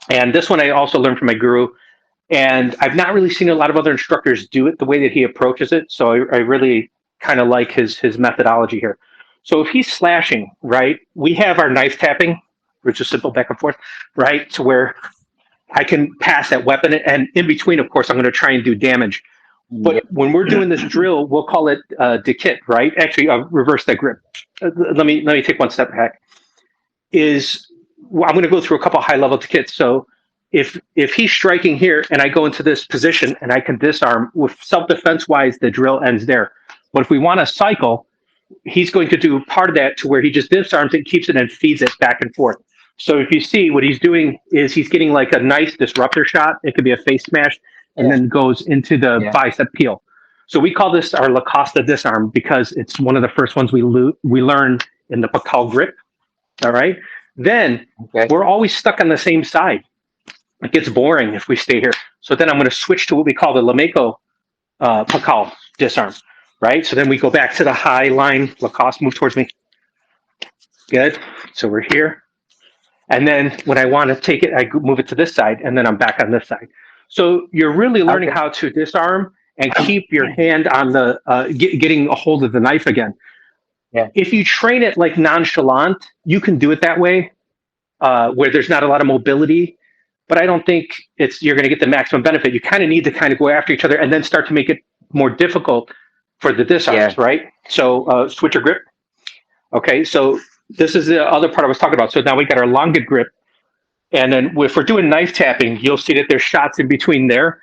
and this one I also learned from my guru. And I've not really seen a lot of other instructors do it the way that he approaches it. So I really kind of like his methodology here. So if he's slashing, right, we have our knife tapping, which is simple back and forth, right, to where I can pass that weapon. And in between, of course, I'm going to try and do damage. Yeah. But when we're doing this drill, we'll call it dekit, right? Actually, reverse that grip. Let me take one step back. Is well, I'm going to go through a couple high level kits. So if he's striking here and I go into this position and I can disarm with self defense wise, the drill ends there. But if we want to cycle, he's going to do part of that to where he just disarms it, keeps it, and feeds it back and forth. So if you see what he's doing is he's getting like a nice disruptor shot. It could be a face smash, and Yeah, then goes into the yeah. bicep peel. So we call this our La Costa disarm because it's one of the first ones we learn in the Pakal grip. All right. Then Okay. we're always stuck on the same side. It gets boring if we stay here. So then I'm going to switch to what we call the Lameko Pakal disarm. Right. So then we go back to the high line. Lacoste, move towards me. Good. So we're here. And then when I want to take it, I move it to this side, and then I'm back on this side. So you're really learning Okay. how to disarm and keep your hand on the getting a hold of the knife again. Yeah. If you train it like nonchalant, you can do it that way, where there's not a lot of mobility. But I don't think it's you're going to get the maximum benefit. You kind of need to kind of go after each other and then start to make it more difficult for the Yeah. disarms, right? So switch your grip. Okay, so this is the other part I was talking about. So now we got our longet grip. And then if we're doing knife tapping, you'll see that there's shots in between there.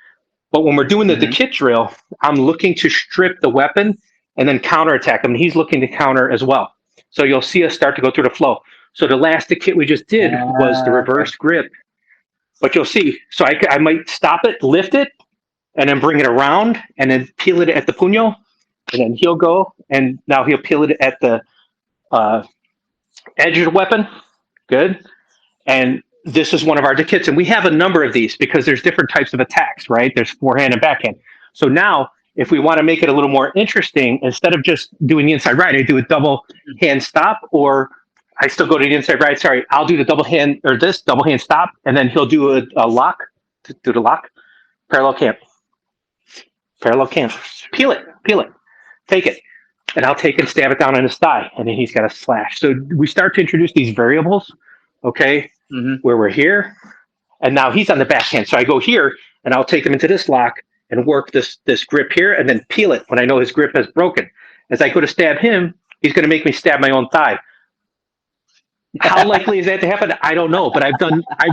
But when we're doing the Hmm. kit drill, I'm looking to strip the weapon and then counterattack him. And he's looking to counter as well. So you'll see us start to go through the flow. So the last kit we just did was the Okay. reverse grip. But you'll see, so I might stop it, lift it, and then bring it around and then peel it at the puño. And then he'll go, and now he'll peel it at the uh, edge of the weapon. Good. And this is one of our kits. And we have a number of these because there's different types of attacks, right? There's forehand and backhand. So now, if we want to make it a little more interesting, instead of just doing the inside right, I do a double hand stop, or I still go to the inside right. Sorry, I'll do the double hand or this double hand stop, and then he'll do a lock, do the lock, parallel camp, parallel camp, peel it, take it. And I'll take and stab it down on his thigh, and then he's got a slash. So we start to introduce these variables, okay, Hmm. where we're here, and now he's on the backhand. So I go here, and I'll take him into this lock and work this grip here, and then peel it when I know his grip has broken. As I go to stab him, he's going to make me stab my own thigh. How likely is that to happen? I don't know, but I've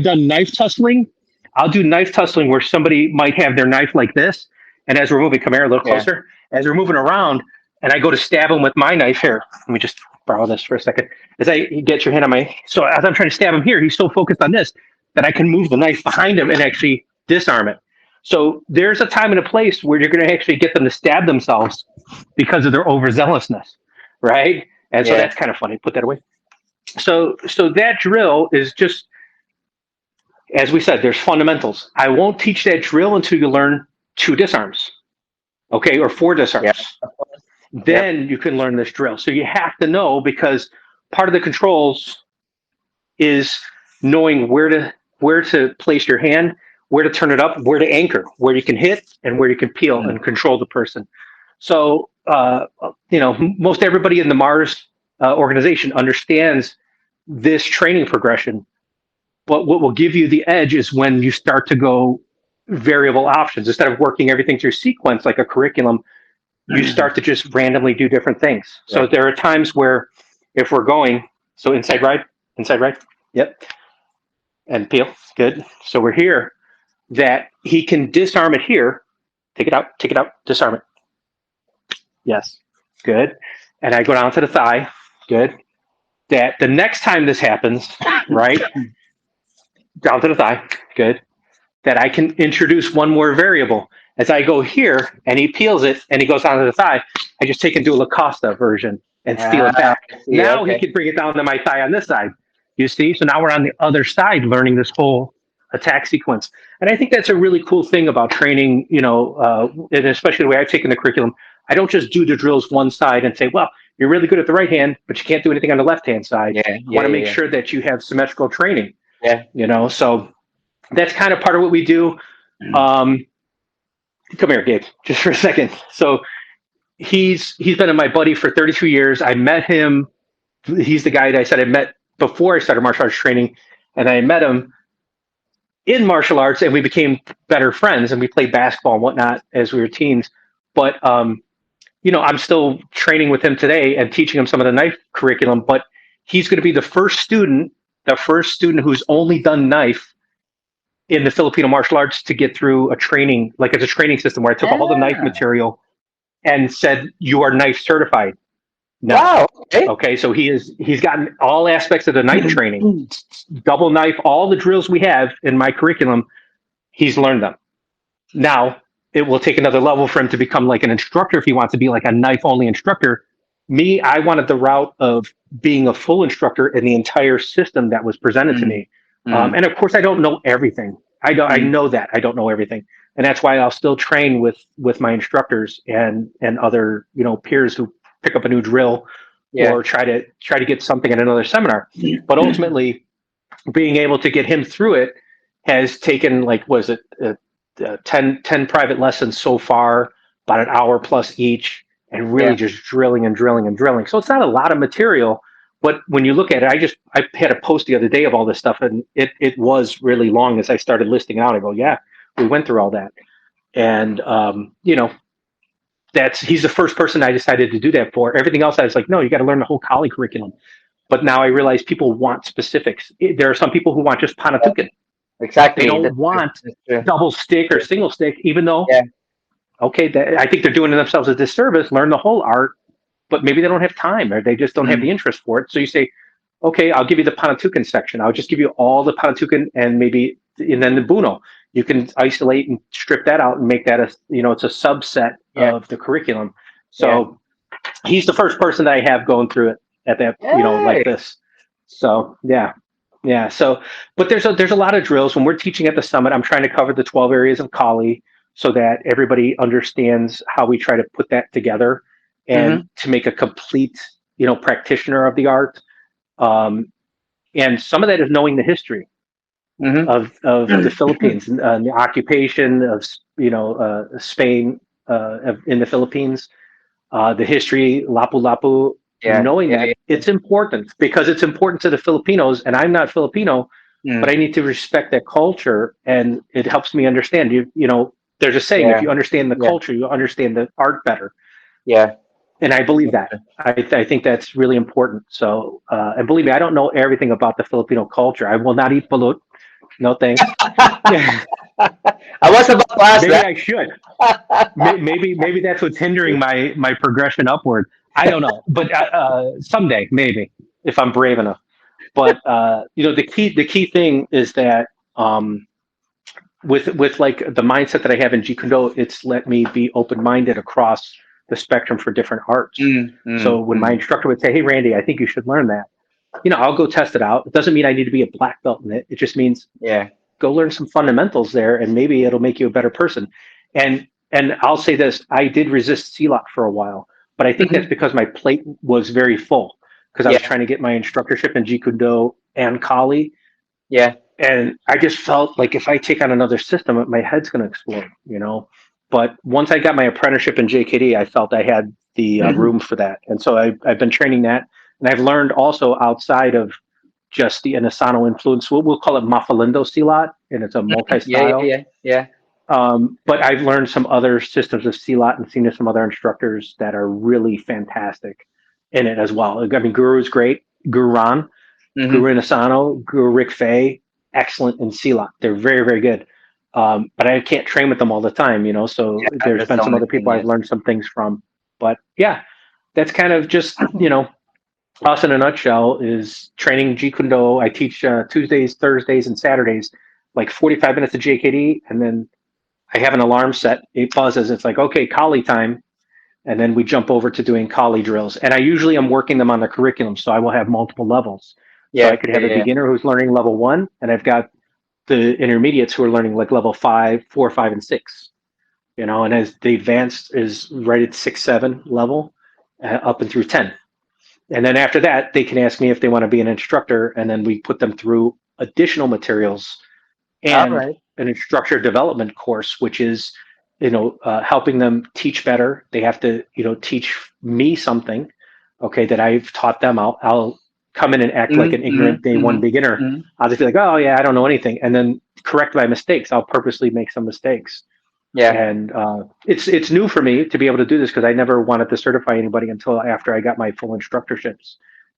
done knife tussling. I'll do knife tussling where somebody might have their knife like this, and as we're moving, come here a little Yeah. closer. As we're moving around, and I go to stab him with my knife here. Let me just borrow this for a second. As I get your hand on my, so as I'm trying to stab him here, he's so focused on this that I can move the knife behind him and actually disarm it. So there's a time and a place where you're going to actually get them to stab themselves because of their overzealousness, right? And so Yeah. that's kind of funny. Put that away. So that drill is just, as we said, there's fundamentals. I won't teach that drill until you learn 2 disarms, okay, or 4 disarms. Yeah. Yep. Then you can learn this drill. So you have to know, because part of the controls is knowing where to place your hand, where to turn it up, where to anchor, where you can hit, and where you can peel Mm. and control the person. So most everybody in the Mars organization understands this training progression. But what will give you the edge is when you start to go variable options instead of working everything through sequence like a curriculum. You start to just randomly do different things. So Right. there are times where if we're going, so inside right, yep, and peel, good. So we're here, that he can disarm it here, take it out, disarm it. Yes, good. And I go down to the thigh, good. That the next time this happens, right, down to the thigh, good. That I can introduce one more variable. As I go here and he peels it and he goes down to the thigh, I just take and do a Lacosta version and steal it Ah, back. I see. Now he Okay. can bring it down to my thigh on this side. You see? So now we're on the other side learning this whole attack sequence. And I think that's a really cool thing about training, and especially the way I've taken the curriculum. I don't just do the drills one side and say, well, you're really good at the right hand, but you can't do anything on the left hand side. Yeah. I want Yeah. to make Yeah. sure that you have symmetrical training, Yeah. so that's kind of part of what we do. Um, Come here, Gabe, just for a second. So he's been my buddy for 32 years. I met him. He's the guy that I said I met before I started martial arts training, and I met him in martial arts, and we became better friends, and we played basketball and whatnot as we were teens. But I'm still training with him today and teaching him some of the knife curriculum. But he's going to be the first student who's only done knife in the Filipino martial arts to get through a training, like it's a training system where I took all the knife Ah. material and said, you are knife certified now. Wow. Okay. Okay. So he's gotten all aspects of the knife training, double knife, all the drills we have in my curriculum. He's learned them. Now it will take another level for him to become like an instructor if he wants to be like a knife only instructor. Me, I wanted the route of being a full instructor in the entire system that was presented to Mm, me. mm, And of course, I don't know everything. I mm. know that I don't know everything, and that's why I'll still train with my instructors and other peers who pick up a new drill Yeah. or try to get something at another seminar. But ultimately, being able to get him through it has taken like was it 10 private lessons so far, about an hour plus each, and really Yeah. just drilling and drilling and drilling. So it's not a lot of material, but when you look at it, I had a post the other day of all this stuff, and it was really long. As I started listing out, I go, yeah, we went through all that, and that's he's the first person I decided to do that for. Everything else, I was like, no, you got to learn the whole Kali curriculum. But now I realize people want specifics. There are some people who want just Panatukan. They Exactly. don't want That's true. double stick or single stick, even though, Yeah. okay, I think they're doing themselves a disservice, learn the whole art, but maybe they don't have time or they just don't have Mm, the interest for it. So you say, okay, I'll give you the Panatukan section. I'll just give you all the Panatukan and then the Buno. You can isolate and strip that out and make that it's a subset yeah. of the curriculum. Yeah. So he's the first person that I have going through it at that, like Yay. this. So yeah, yeah. So, but there's a lot of drills when we're teaching at the summit. I'm trying to cover the 12 areas of Kali so that everybody understands how we try to put that together and Mm-hmm. to make a complete, practitioner of the art. Um, and some of that is knowing the history Mm-hmm. of the Philippines, the occupation of Spain in the Philippines, the history, Lapu-Lapu, Yeah. knowing Yeah. that it's important because it's important to the Filipinos, and I'm not Filipino, but Mm, I need to respect that culture, and it helps me understand. There's a saying: if yeah. you understand the Yeah. culture, you understand the art better, Yeah. and I believe That's that. true. I think that's really important. So, and believe me, I don't know everything about the Filipino culture. I will not eat balut. No thanks. Yeah, I was about to ask maybe that. I should. Maybe that's what's hindering my progression upward. I don't know, but someday maybe if I'm brave enough. But the key thing is that with like the mindset that I have in Jeet Kune Do, it's let me be open minded across the spectrum for different arts. Mm, So mm, when my mm. instructor would say, "Hey Randy, I think you should learn that," I'll go test it out. It doesn't mean I need to be a black belt in it. It just means Yeah. go learn some fundamentals there, and maybe it'll make you a better person. And I'll say this: I did resist CLOT for a while, but I think that's Hmm. because my plate was very full because I was Yeah. trying to get my instructorship in Jeet Kune Do and Kali, Yeah. and I just felt like if I take on another system, my head's going to explode. But once I got my apprenticeship in JKD, I felt I had the room for that, and so I've been training that, and I've learned also outside of just the Inasano influence. We'll call it Mafalindo Silat, and it's a Yeah. Yeah. multi-style. Yeah. Yeah. But I've learned some other systems of Silat and seen some other instructors that are really fantastic in it as well. I mean, Guru's great. Guru Ron, Hmm. Guru Inasano, Guru Rick Faye, excellent in Silat. They're very, very good. But I can't train with them all the time. So Yeah. there's That's been the some only other thing. people I've Yes. learned some things from. But yeah, that's kind of just us in a nutshell is training Jeet Kune Do. I teach Tuesdays, Thursdays, and Saturdays, like 45 minutes of JKD, and then I have an alarm set. It buzzes. It's like, okay, Kali time. And then we jump over to doing Kali drills. And I usually am working them on the curriculum. So I will have multiple levels. So I Yeah. could Yeah. have a Yeah. beginner who's learning level one, and I've got the intermediates who are learning like level five, four, five, and six. And as the advanced is right at 6, 7 level, up and through 10. And then after that, they can ask me if they want to be an instructor, and then we put them through additional materials All and right. an instructor development course, which is helping them teach better. They have to teach me something, okay, that I've taught them. I'll come in and act like an Mm-hmm. ignorant day one Hmm. beginner. Hmm. I'll just be like, oh yeah, I don't know anything, and then correct my mistakes. I'll purposely make some mistakes, Yeah. and it's new for me to be able to do this because I never wanted to certify anybody until after I got my full instructorships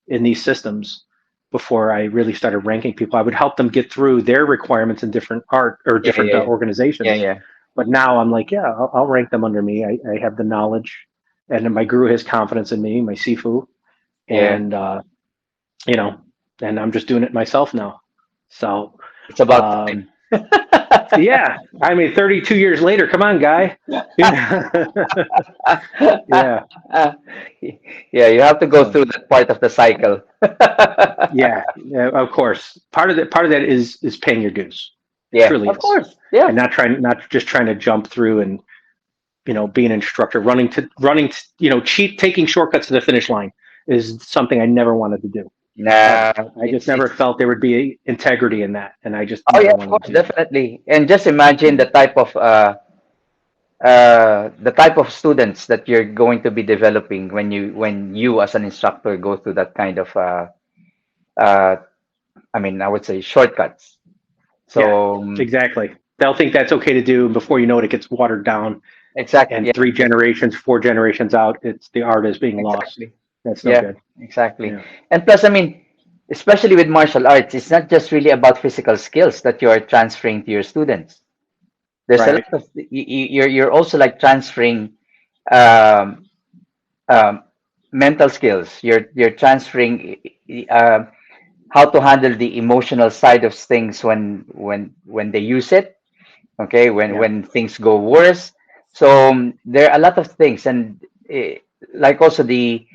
in these systems. Before I really started ranking people, I would help them get through their requirements in different art or Yeah. different Yeah. Yeah. Yeah. organizations. Yeah. But now I'm like, yeah, I'll rank them under me. I have the knowledge, and then my guru has confidence in me, my sifu, Yeah. and you know, and I'm just doing it myself now. So It's about um, time. Yeah, I mean, 32 years later, come on, guy. Yeah, Yeah, you have to go so through that part of the cycle. yeah, yeah, of course. Part of that is paying your dues. It Yeah, truly of is, course. Yeah, and not just trying to jump through and be an instructor, cheat, taking shortcuts to the finish line is something I never wanted to do nah, ever. I just never it's felt there would be integrity in that, and I just oh yeah, never of wanted course, to do that. definitely. And just imagine the type of students that you're going to be developing when you as an instructor go through that kind of uh, I mean, I would say shortcuts. Yeah, So exactly. They'll think that's okay to do, and before you know it, it gets watered down. exactly, And yeah, three generations, four generations out, it's the art is being lost. exactly, That's no yeah, good. exactly. Yeah. And plus, I mean, especially with martial arts, it's not just really about physical skills that you are transferring to your students. There's a Right. lot of you're also like transferring um, um, mental skills. You're transferring how to handle the emotional side of things when they use it. Okay, Yeah. when things go worse. So there are a lot of things, and like also the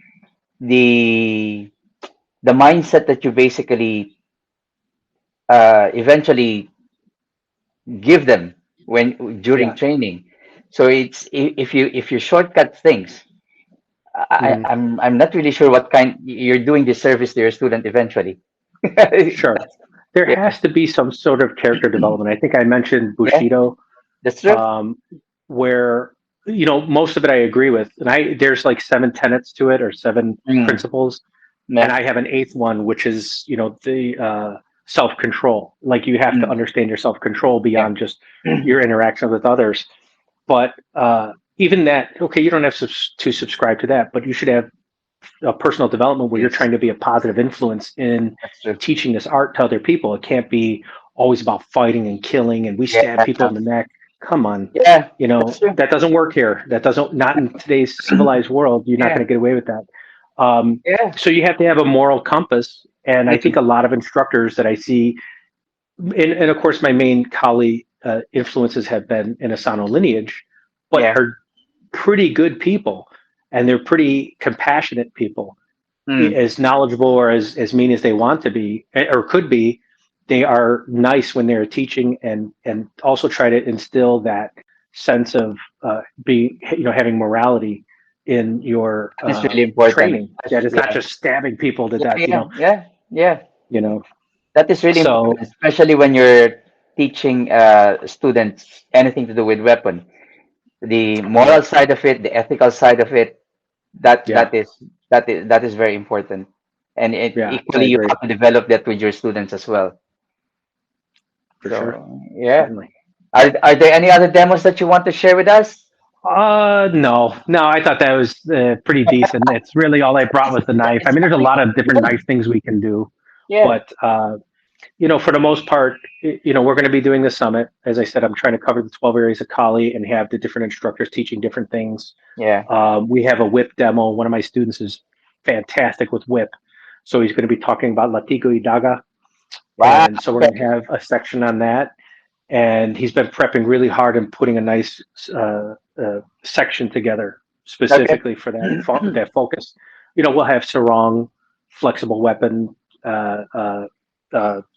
the mindset that you basically eventually give them when during Yeah. training. So if you shortcut things, Mhm. I'm not really sure what kind you're doing this service to your student eventually. Sure. There Yeah, has to be some sort of character development. I think I mentioned yeah, Bushido, that's true. um, where most of it I agree with, and there's like seven tenets to it or seven Mm, principles, and yeah, I have an eighth one, which is the self control. Like you have to mm, understand your self control yeah, beyond just your interactions with others. But even that, okay, you don't have to subscribe to that, but you should have a personal development where you're yes, trying to be a positive influence in that's true. teaching this art to other people. It can't be always about fighting and killing and we stab people Yeah, in the neck. Come on. yeah, that's true. That doesn't work here. That doesn't, not in today's civilized world. You're not Yeah, going to get away with that. Um, yeah, so you have to have a moral compass. And I think mm, a lot of instructors that I see, and of course, my main Kali influences have been in Asano lineage, but yeah, are pretty good people and they're pretty compassionate people, mm, as knowledgeable or as mean as they want to be or could be. They are nice when they're teaching and also try to instill that sense of being, having morality in your that is really important. training. That it's not Yeah, just stabbing people to yeah, death. yeah, yeah, yeah. You know. That is really important, So especially when you're teaching students anything to do with weapon. The moral right, side of it, the ethical side of it, that yeah, that is very important. And yeah, I equally, you agree have to develop that with your students as well. for sure, So yeah, certainly. are there any other demos that you want to share with us? No, no. I thought that was pretty decent. It's really all I brought was the knife. I mean, there's a lot of different Good. knife things we can do, Yeah, but for the most part, we're going to be doing the summit. As I said, I'm trying to cover the 12 areas of Kali and have the different instructors teaching different things. yeah. We have a whip demo. One of my students is fantastic with whip, so he's going to be talking about Latigo Idaga, Wow. and so we're going to Okay. have a section on that. And he's been prepping really hard and putting a nice section together Okay. specifically for that focus. We'll have sarong, flexible weapon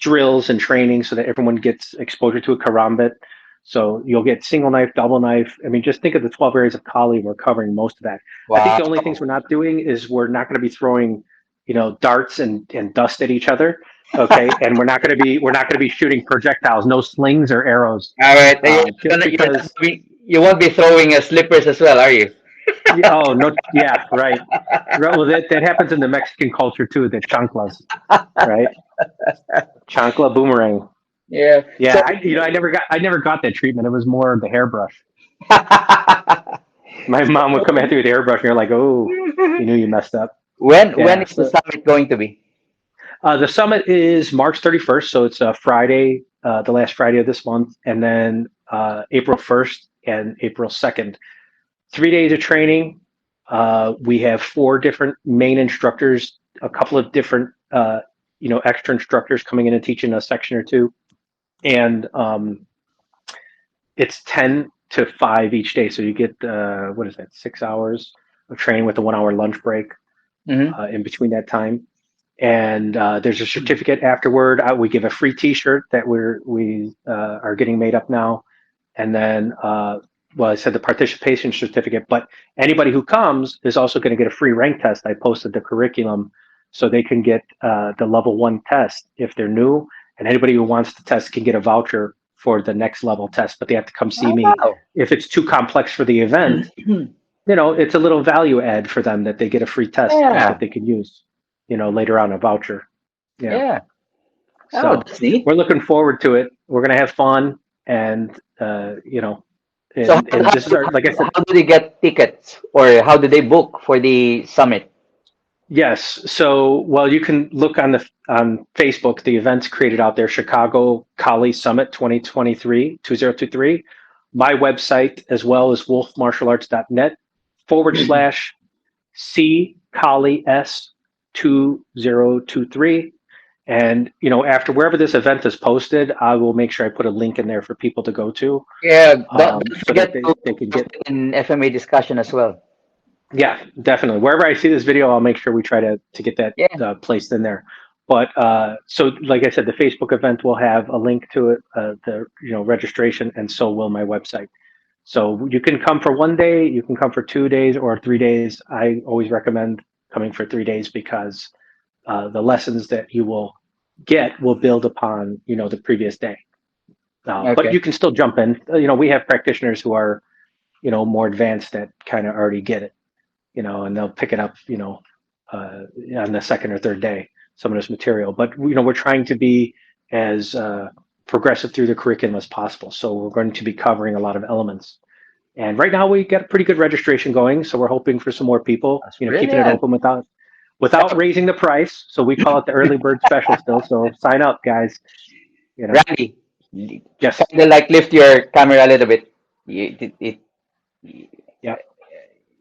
drills and training so that everyone gets exposure to a karambit. So you'll get single knife, double knife. I mean, just think of the 12 areas of Kali. We're covering most of that. I think Wow. the only things we're not doing is we're not going to be throwing, darts and dust at each other. Okay, and we're not going to be shooting projectiles, no slings or arrows, All right. just because. You won't be throwing slippers as well, are you? Yeah, oh no, yeah, right. Right, well, that happens in the Mexican culture too. The chanclas, right? Chancla boomerang. Yeah. Yeah, So I never got that treatment. It was more the hairbrush. My mom would come at you with the hairbrush, and you're like, oh, you knew you messed up. when Yeah. is the So summit going to be? the summit is March 31st, so it's a Friday, the last Friday of this month, and then April 1st and April 2nd. 3 days of training. We have four different main instructors, a couple of different, extra instructors coming in and teaching a section or two, and it's 10 to 5 each day. So you get, what is that, 6 hours of training with a 1 hour lunch break Mm-hmm. in between that time. And there's a certificate afterward. We give a free T-shirt that we are getting made up now, and then well, I said the participation certificate. But anybody who comes is also going to get a free rank test. I posted the curriculum so they can get the level 1 test if they're new, and anybody who wants to test can get a voucher for the next level test. But they have to come see me. Wow. If it's too complex for the event, it's a little value add for them that they get a free test that Yeah. they can use, later on a voucher. Yeah. Yeah. Oh, So that's neat. we're looking forward to it. We're going to have fun. And, So and this is our, like I said, how do they get tickets or how do they book for the summit? yes. So, well, you can look on Facebook, the events created out there, Chicago Kali Summit 2023. My website, as well as wolfmartialarts.net /C Kali S 2023. And after wherever this event is posted, I will make sure I put a link in there for people to go to, Yeah, don't so that forget to they can post get. it in FMA discussion as well. Yeah, definitely. Wherever I see this video, I'll make sure we try to get that Yeah. placed in there. But so, like I said, the Facebook event will have a link to it, the registration, and so will my website. So you can come for 1 day, you can come for 2 days or 3 days. I always recommend coming for 3 days because the lessons that you will get will build upon the previous day. But Okay. you can still jump in. We have practitioners who are more advanced that kind of already get it, and they'll pick it up, on the second or third day, some of this material. But we're trying to be as progressive through the curriculum as possible. So we're going to be covering a lot of elements. And right now we got a pretty good registration going, so we're hoping for some more people. That's Keeping it brilliant. open without raising the price. So we call it the early bird special still. So sign up, guys. You know. Randy, Yes. kind of like lift your camera a little bit. Yeah.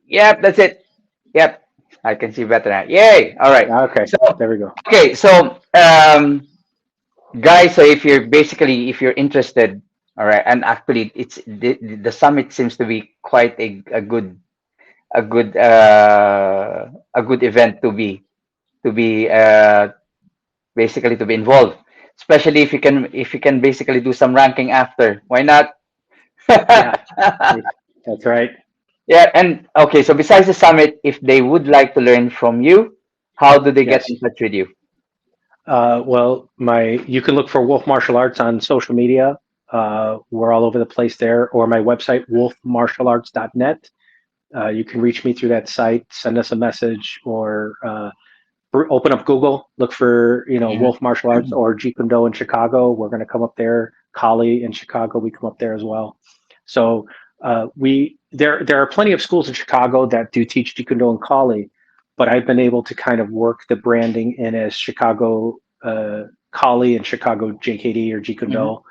Yep, that's it. Yep, I can see better now. Yay! All right. Okay. So, There we go. okay, so guys, so if you're interested, all right, and actually, the summit seems to be quite a good a good event to be basically to be involved, especially if you can basically do some ranking after. Why not? Yeah. That's right. Yeah, and okay, so besides the summit, if they would like to learn from you, how do they get Yes. in touch with you? Well, you can look for Wolf Martial Arts on social media. We're all over the place there, or my website, wolfmartialarts.net. You can reach me through that site, send us a message, or open up Google, look for Wolf Martial Arts or Jeet Kune Do in Chicago. We're going to come up there. Kali in Chicago, we come up there as well. So there are plenty of schools in Chicago that do teach Jeet Kune Do and Kali, but I've been able to kind of work the branding in as Chicago Kali and Chicago JKD or Jeet Kune Hmm. Do,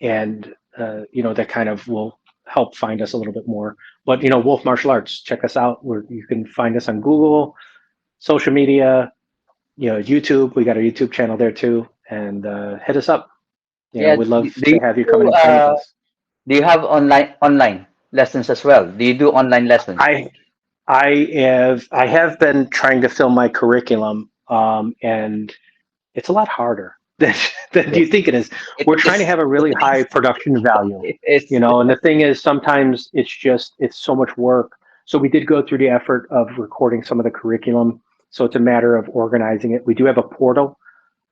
and that kind of will help find us a little bit more. But Wolf Martial Arts, check us out. You can find us on Google, social media, YouTube. We got our YouTube channel there too, and hit us up. Yeah. We'd love Do to you have you come in do, and train with us. do you have online lessons as well? Do you do online lessons? I I have been trying to fill my curriculum, and it's a lot harder than than Yeah. you think it is. It We're trying to is. have a really high production value, It is. and the thing is, sometimes it's so much work. So we did go through the effort of recording some of the curriculum. So it's a matter of organizing it. We do have a portal,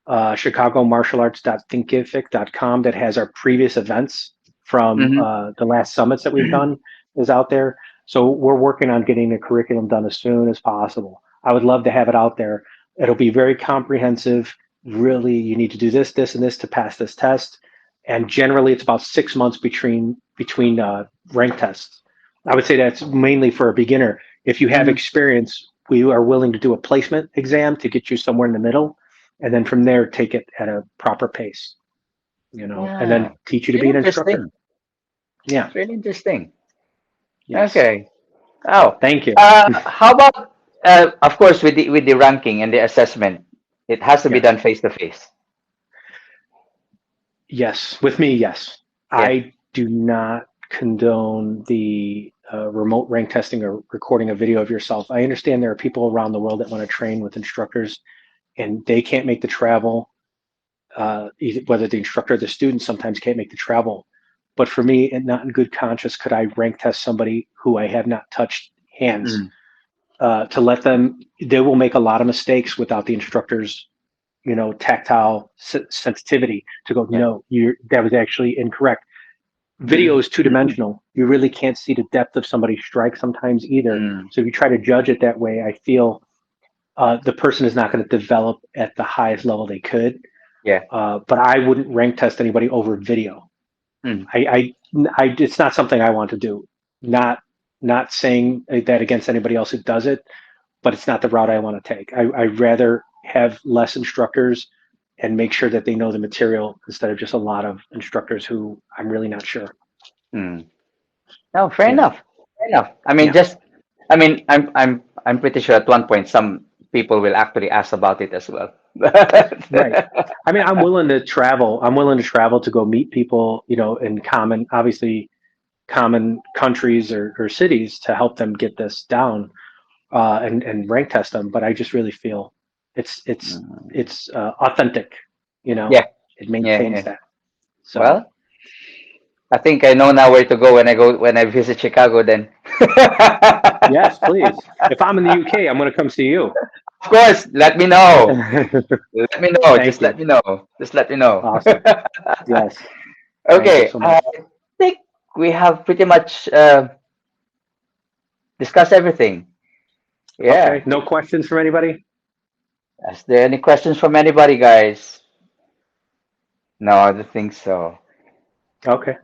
chicagomartialarts.thinkific.com, that has our previous events from Hmm. the last summits that we've done is out there. So we're working on getting the curriculum done as soon as possible. I would love to have it out there. It'll be very comprehensive. Really, you need to do this, this, and this to pass this test. And generally, it's about 6 months between rank tests. I would say that's mainly for a beginner. If you have Hmm. experience, we are willing to do a placement exam to get you somewhere in the middle, and then from there take it at a proper pace, and Yeah. then teach you to Really be an instructor. interesting. Yeah. It's really interesting. Yes. Okay. Oh, Thank you. how about of course with the ranking and the assessment, it has to be Yes. done face to face. Yes. With me, yes. Yeah. I do not condone the remote rank testing or recording a video of yourself. I understand there are people around the world that want to train with instructors and they can't make the travel, whether the instructor or the student sometimes can't make the travel. But for me, and not in good conscience, could I rank test somebody who I have not touched hands Mm, to let them? They will make a lot of mistakes without the instructor's, tactile sensitivity to go, yeah. no, that was actually incorrect. Video Mm, is two dimensional. You really can't see the depth of somebody's strike sometimes either. mm, So if you try to judge it that way, I feel the person is not going to develop at the highest level they could. yeah. But I wouldn't rank test anybody over video. Mm, It's not something I want to do. Not not saying that against anybody else who does it, but it's not the route I want to take. I'd rather have less instructors and make sure that they know the material instead of just a lot of instructors who I'm really not sure. mm. No, fair Yeah, enough. Fair enough. I mean, yeah, just, I mean, I'm pretty sure at one point some people will actually ask about it as well. right. I mean, I'm willing to travel. I'm willing to travel to go meet people, in obviously common countries or cities to help them get this down and rank test them. But I just really feel it's it's Mm. it's authentic. You know, Yeah, it yeah, maintains yeah. that. So Well, I think I know now where to go when I visit Chicago. Then, yes, please. If I'm in the UK, I'm going to come see you. of course, let me know. Let me know. Thank Just let you. me know. Just let me know. Awesome. Yes. Thank you Okay, so I much. think we have pretty much discussed everything. Okay. Yeah. No questions from anybody? Is there any questions from anybody, guys? No, I don't think so. Okay.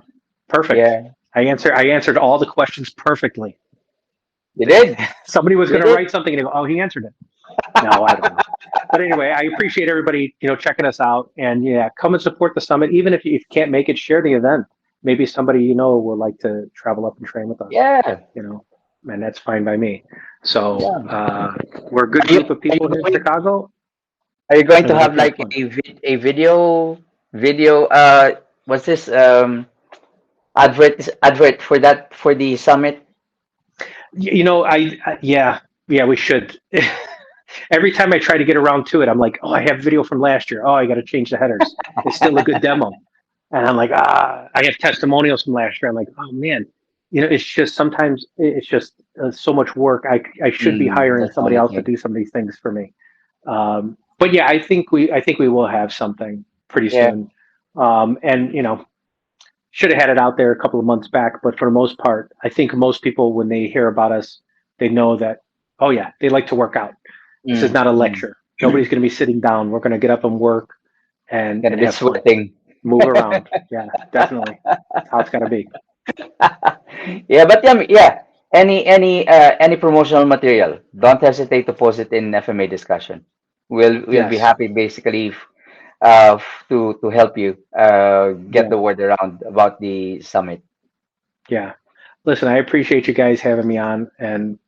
Perfect. Yeah, I answered all the questions perfectly. you did. Somebody was You going to did. write something and they go, "Oh, he answered it." No, I don't know. But anyway, I appreciate everybody, checking us out, and yeah, come and support the summit. Even if you can't make it, share the event. Maybe somebody would like to travel up and train with us. Yeah, You know, and that's fine by me. So yeah. we're a good Are you group of are you people here in going Chicago, are you going and to we have like to have like fun. a video what's this advert for that for the summit? Yeah, we should. Every time I try to get around to it, I'm like, oh, I have video from last year. Oh, I got to change the headers. It's still a good demo. And I'm like, I have testimonials from last year. I'm like, oh man, it's just sometimes it's just so much work. I should be hiring That's the somebody only else to thing. do some of these things for me. But yeah, I think we will have something pretty Yeah. soon. And should have had it out there a couple of months back. But for the most part, I think most people when they hear about us, they know that, oh yeah, they like to work out. This is Mm, not a mm. lecture. Nobody's going to be sitting down. We're going to get up and work and Gonna and be have fun, sweating. move around. Yeah, definitely. That's how it's got to be. Yeah, but yeah. Any promotional material, don't hesitate to post it in FMA discussion. We'll be Yes. happy basically to help you get Yeah. the word around about the summit. Yeah. Listen, I appreciate you guys having me on and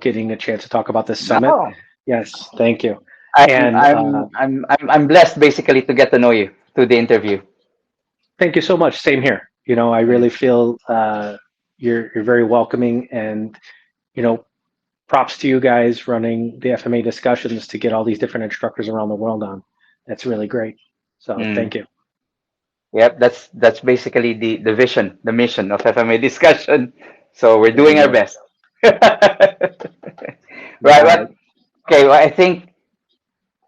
getting a chance to talk about this summit. No, Yes, thank you. I'm And I'm I'm I'm I'm blessed basically to get to know you through the interview. thank you so much. Same here. I Yeah. really feel you're very welcoming, and you know, props to you guys running the FMA discussions to get all these different instructors around the world on. That's really great. So Mm. thank you. Yep, that's basically the vision, the mission of FMA discussion. So we're There you doing our go. best. Right, Got it. but okay, well, I think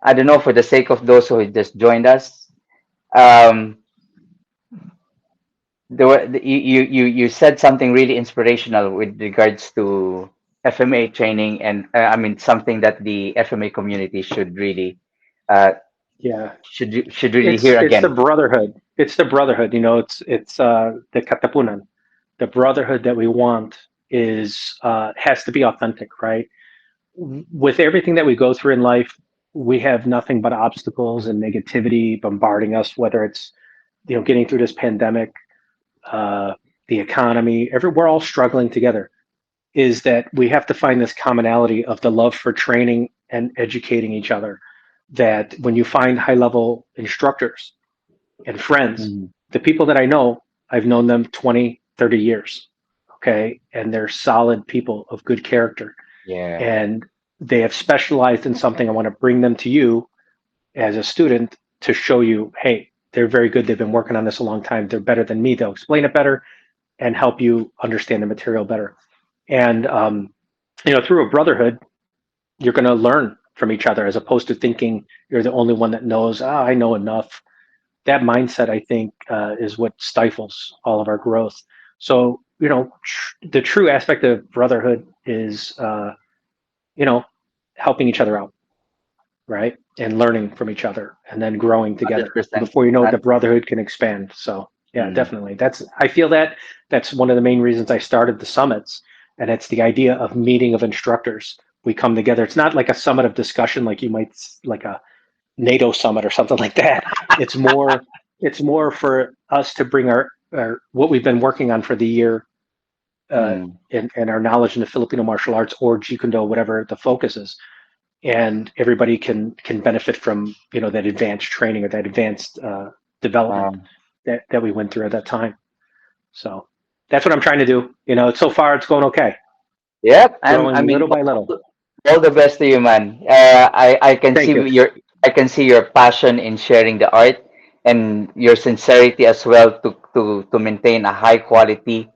I don't know for the sake of those who just joined us. Um, you said something really inspirational with regards to FMA training, and I mean something that the FMA community should really uh, Yeah. should really It's hear it's the again. brotherhood. It's the brotherhood. It's the katapunan. The brotherhood that we want is has to be authentic, right? With everything that we go through in life, we have nothing but obstacles and negativity bombarding us. Whether it's getting through this pandemic, uh, the economy, we're all struggling together. Is that we have to find this commonality of the love for training and educating each other. That when you find high level instructors and friends, Mhm. the people that I know, I've known them 20, 30 years. Okay. And they're solid people of good character. Yeah. And they have specialized in something. I want to bring them to you as a student to show you, hey, they're very good. They've been working on this a long time. They're better than me. They'll explain it better and help you understand the material better. And, through a brotherhood, you're going to learn from each other as opposed to thinking you're the only one that knows, I know enough. That mindset, I think, is what stifles all of our growth. So, the true aspect of brotherhood is, you know, helping each other out, right? And learning from each other and then growing together. And 100%. before you know it, the brotherhood can expand. So, yeah, Mm. definitely. I feel that's one of the main reasons I started the summits. And it's the idea of meeting of instructors. We come together. It's not like a summit of discussion, like you might, like a NATO summit or something like that. It's more, it's more for us to bring our what we've been working on for the year, Mm. and our knowledge in the Filipino martial arts or Jeet Kune Do, whatever the focus is, and everybody can benefit from that advanced training or that advanced development Um, that we went through at that time. So that's what I'm trying to do. So far it's going okay, yep. I growing mean, little by little. all the best to you, man. I can see Thank you. your passion in sharing the art and your sincerity as well to maintain a high quality.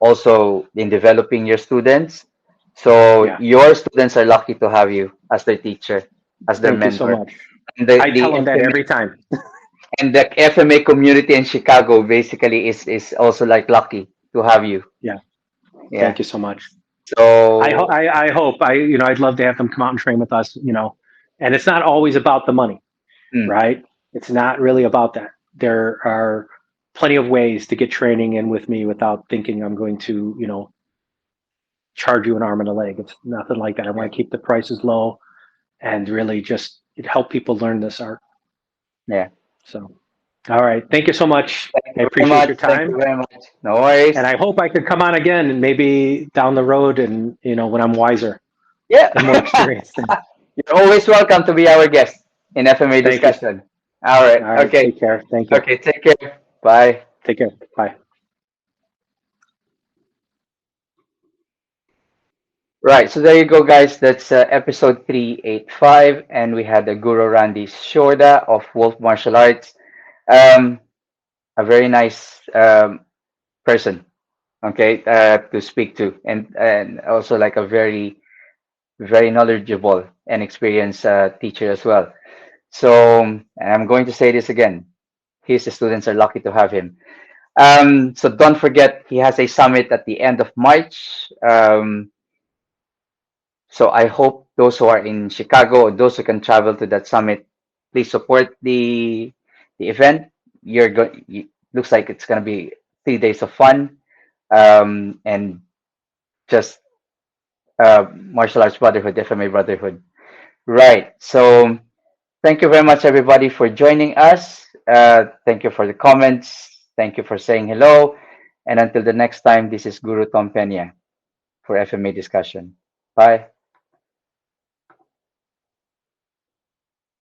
Also in developing your students. So Yeah, your students are lucky to have you as their teacher, as their thank you so mentor. much. And I tell them that every time. The FMA community in Chicago basically is also like lucky to have you. Yeah, thank Yeah. you so much. So I hope I'd love to have them come out and train with us. And it's not always about the money, mm, right? It's not really about that. There are plenty of ways to get training in with me without thinking I'm going to, charge you an arm and a leg. It's nothing like that. I yeah, want to keep the prices low and really just help people learn this art. yeah. So, all right. Thank you so much. Thank I you very appreciate much. your Thank you time. very much. No And worries. I hope I could come on again and maybe down the road and, when I'm wiser Yeah. and more experienced. You're always welcome to be our guest in FMA Thank you. discussion. All right. All right. Okay. Take care. Thank you. Okay. Take care. Bye. Take care. Bye. Right, so there you go, guys. That's episode 385, and we had the Guru Randy Shorda of Wolf Martial Arts. Um, a very nice person, okay, to speak to, and also like a very knowledgeable and experienced teacher as well. So, and I'm going to say this again: his students are lucky to have him. So don't forget, he has a summit at the end of March. So I hope those who are in Chicago or those who can travel to that summit, please support the event. Looks like it's gonna be 3 days of fun, and just martial arts brotherhood, FMA brotherhood. Right. So thank you very much, everybody, for joining us. Thank you for the comments. Thank you for saying hello. And until the next time, this is Guru Tom Pena for FMA discussion. Bye.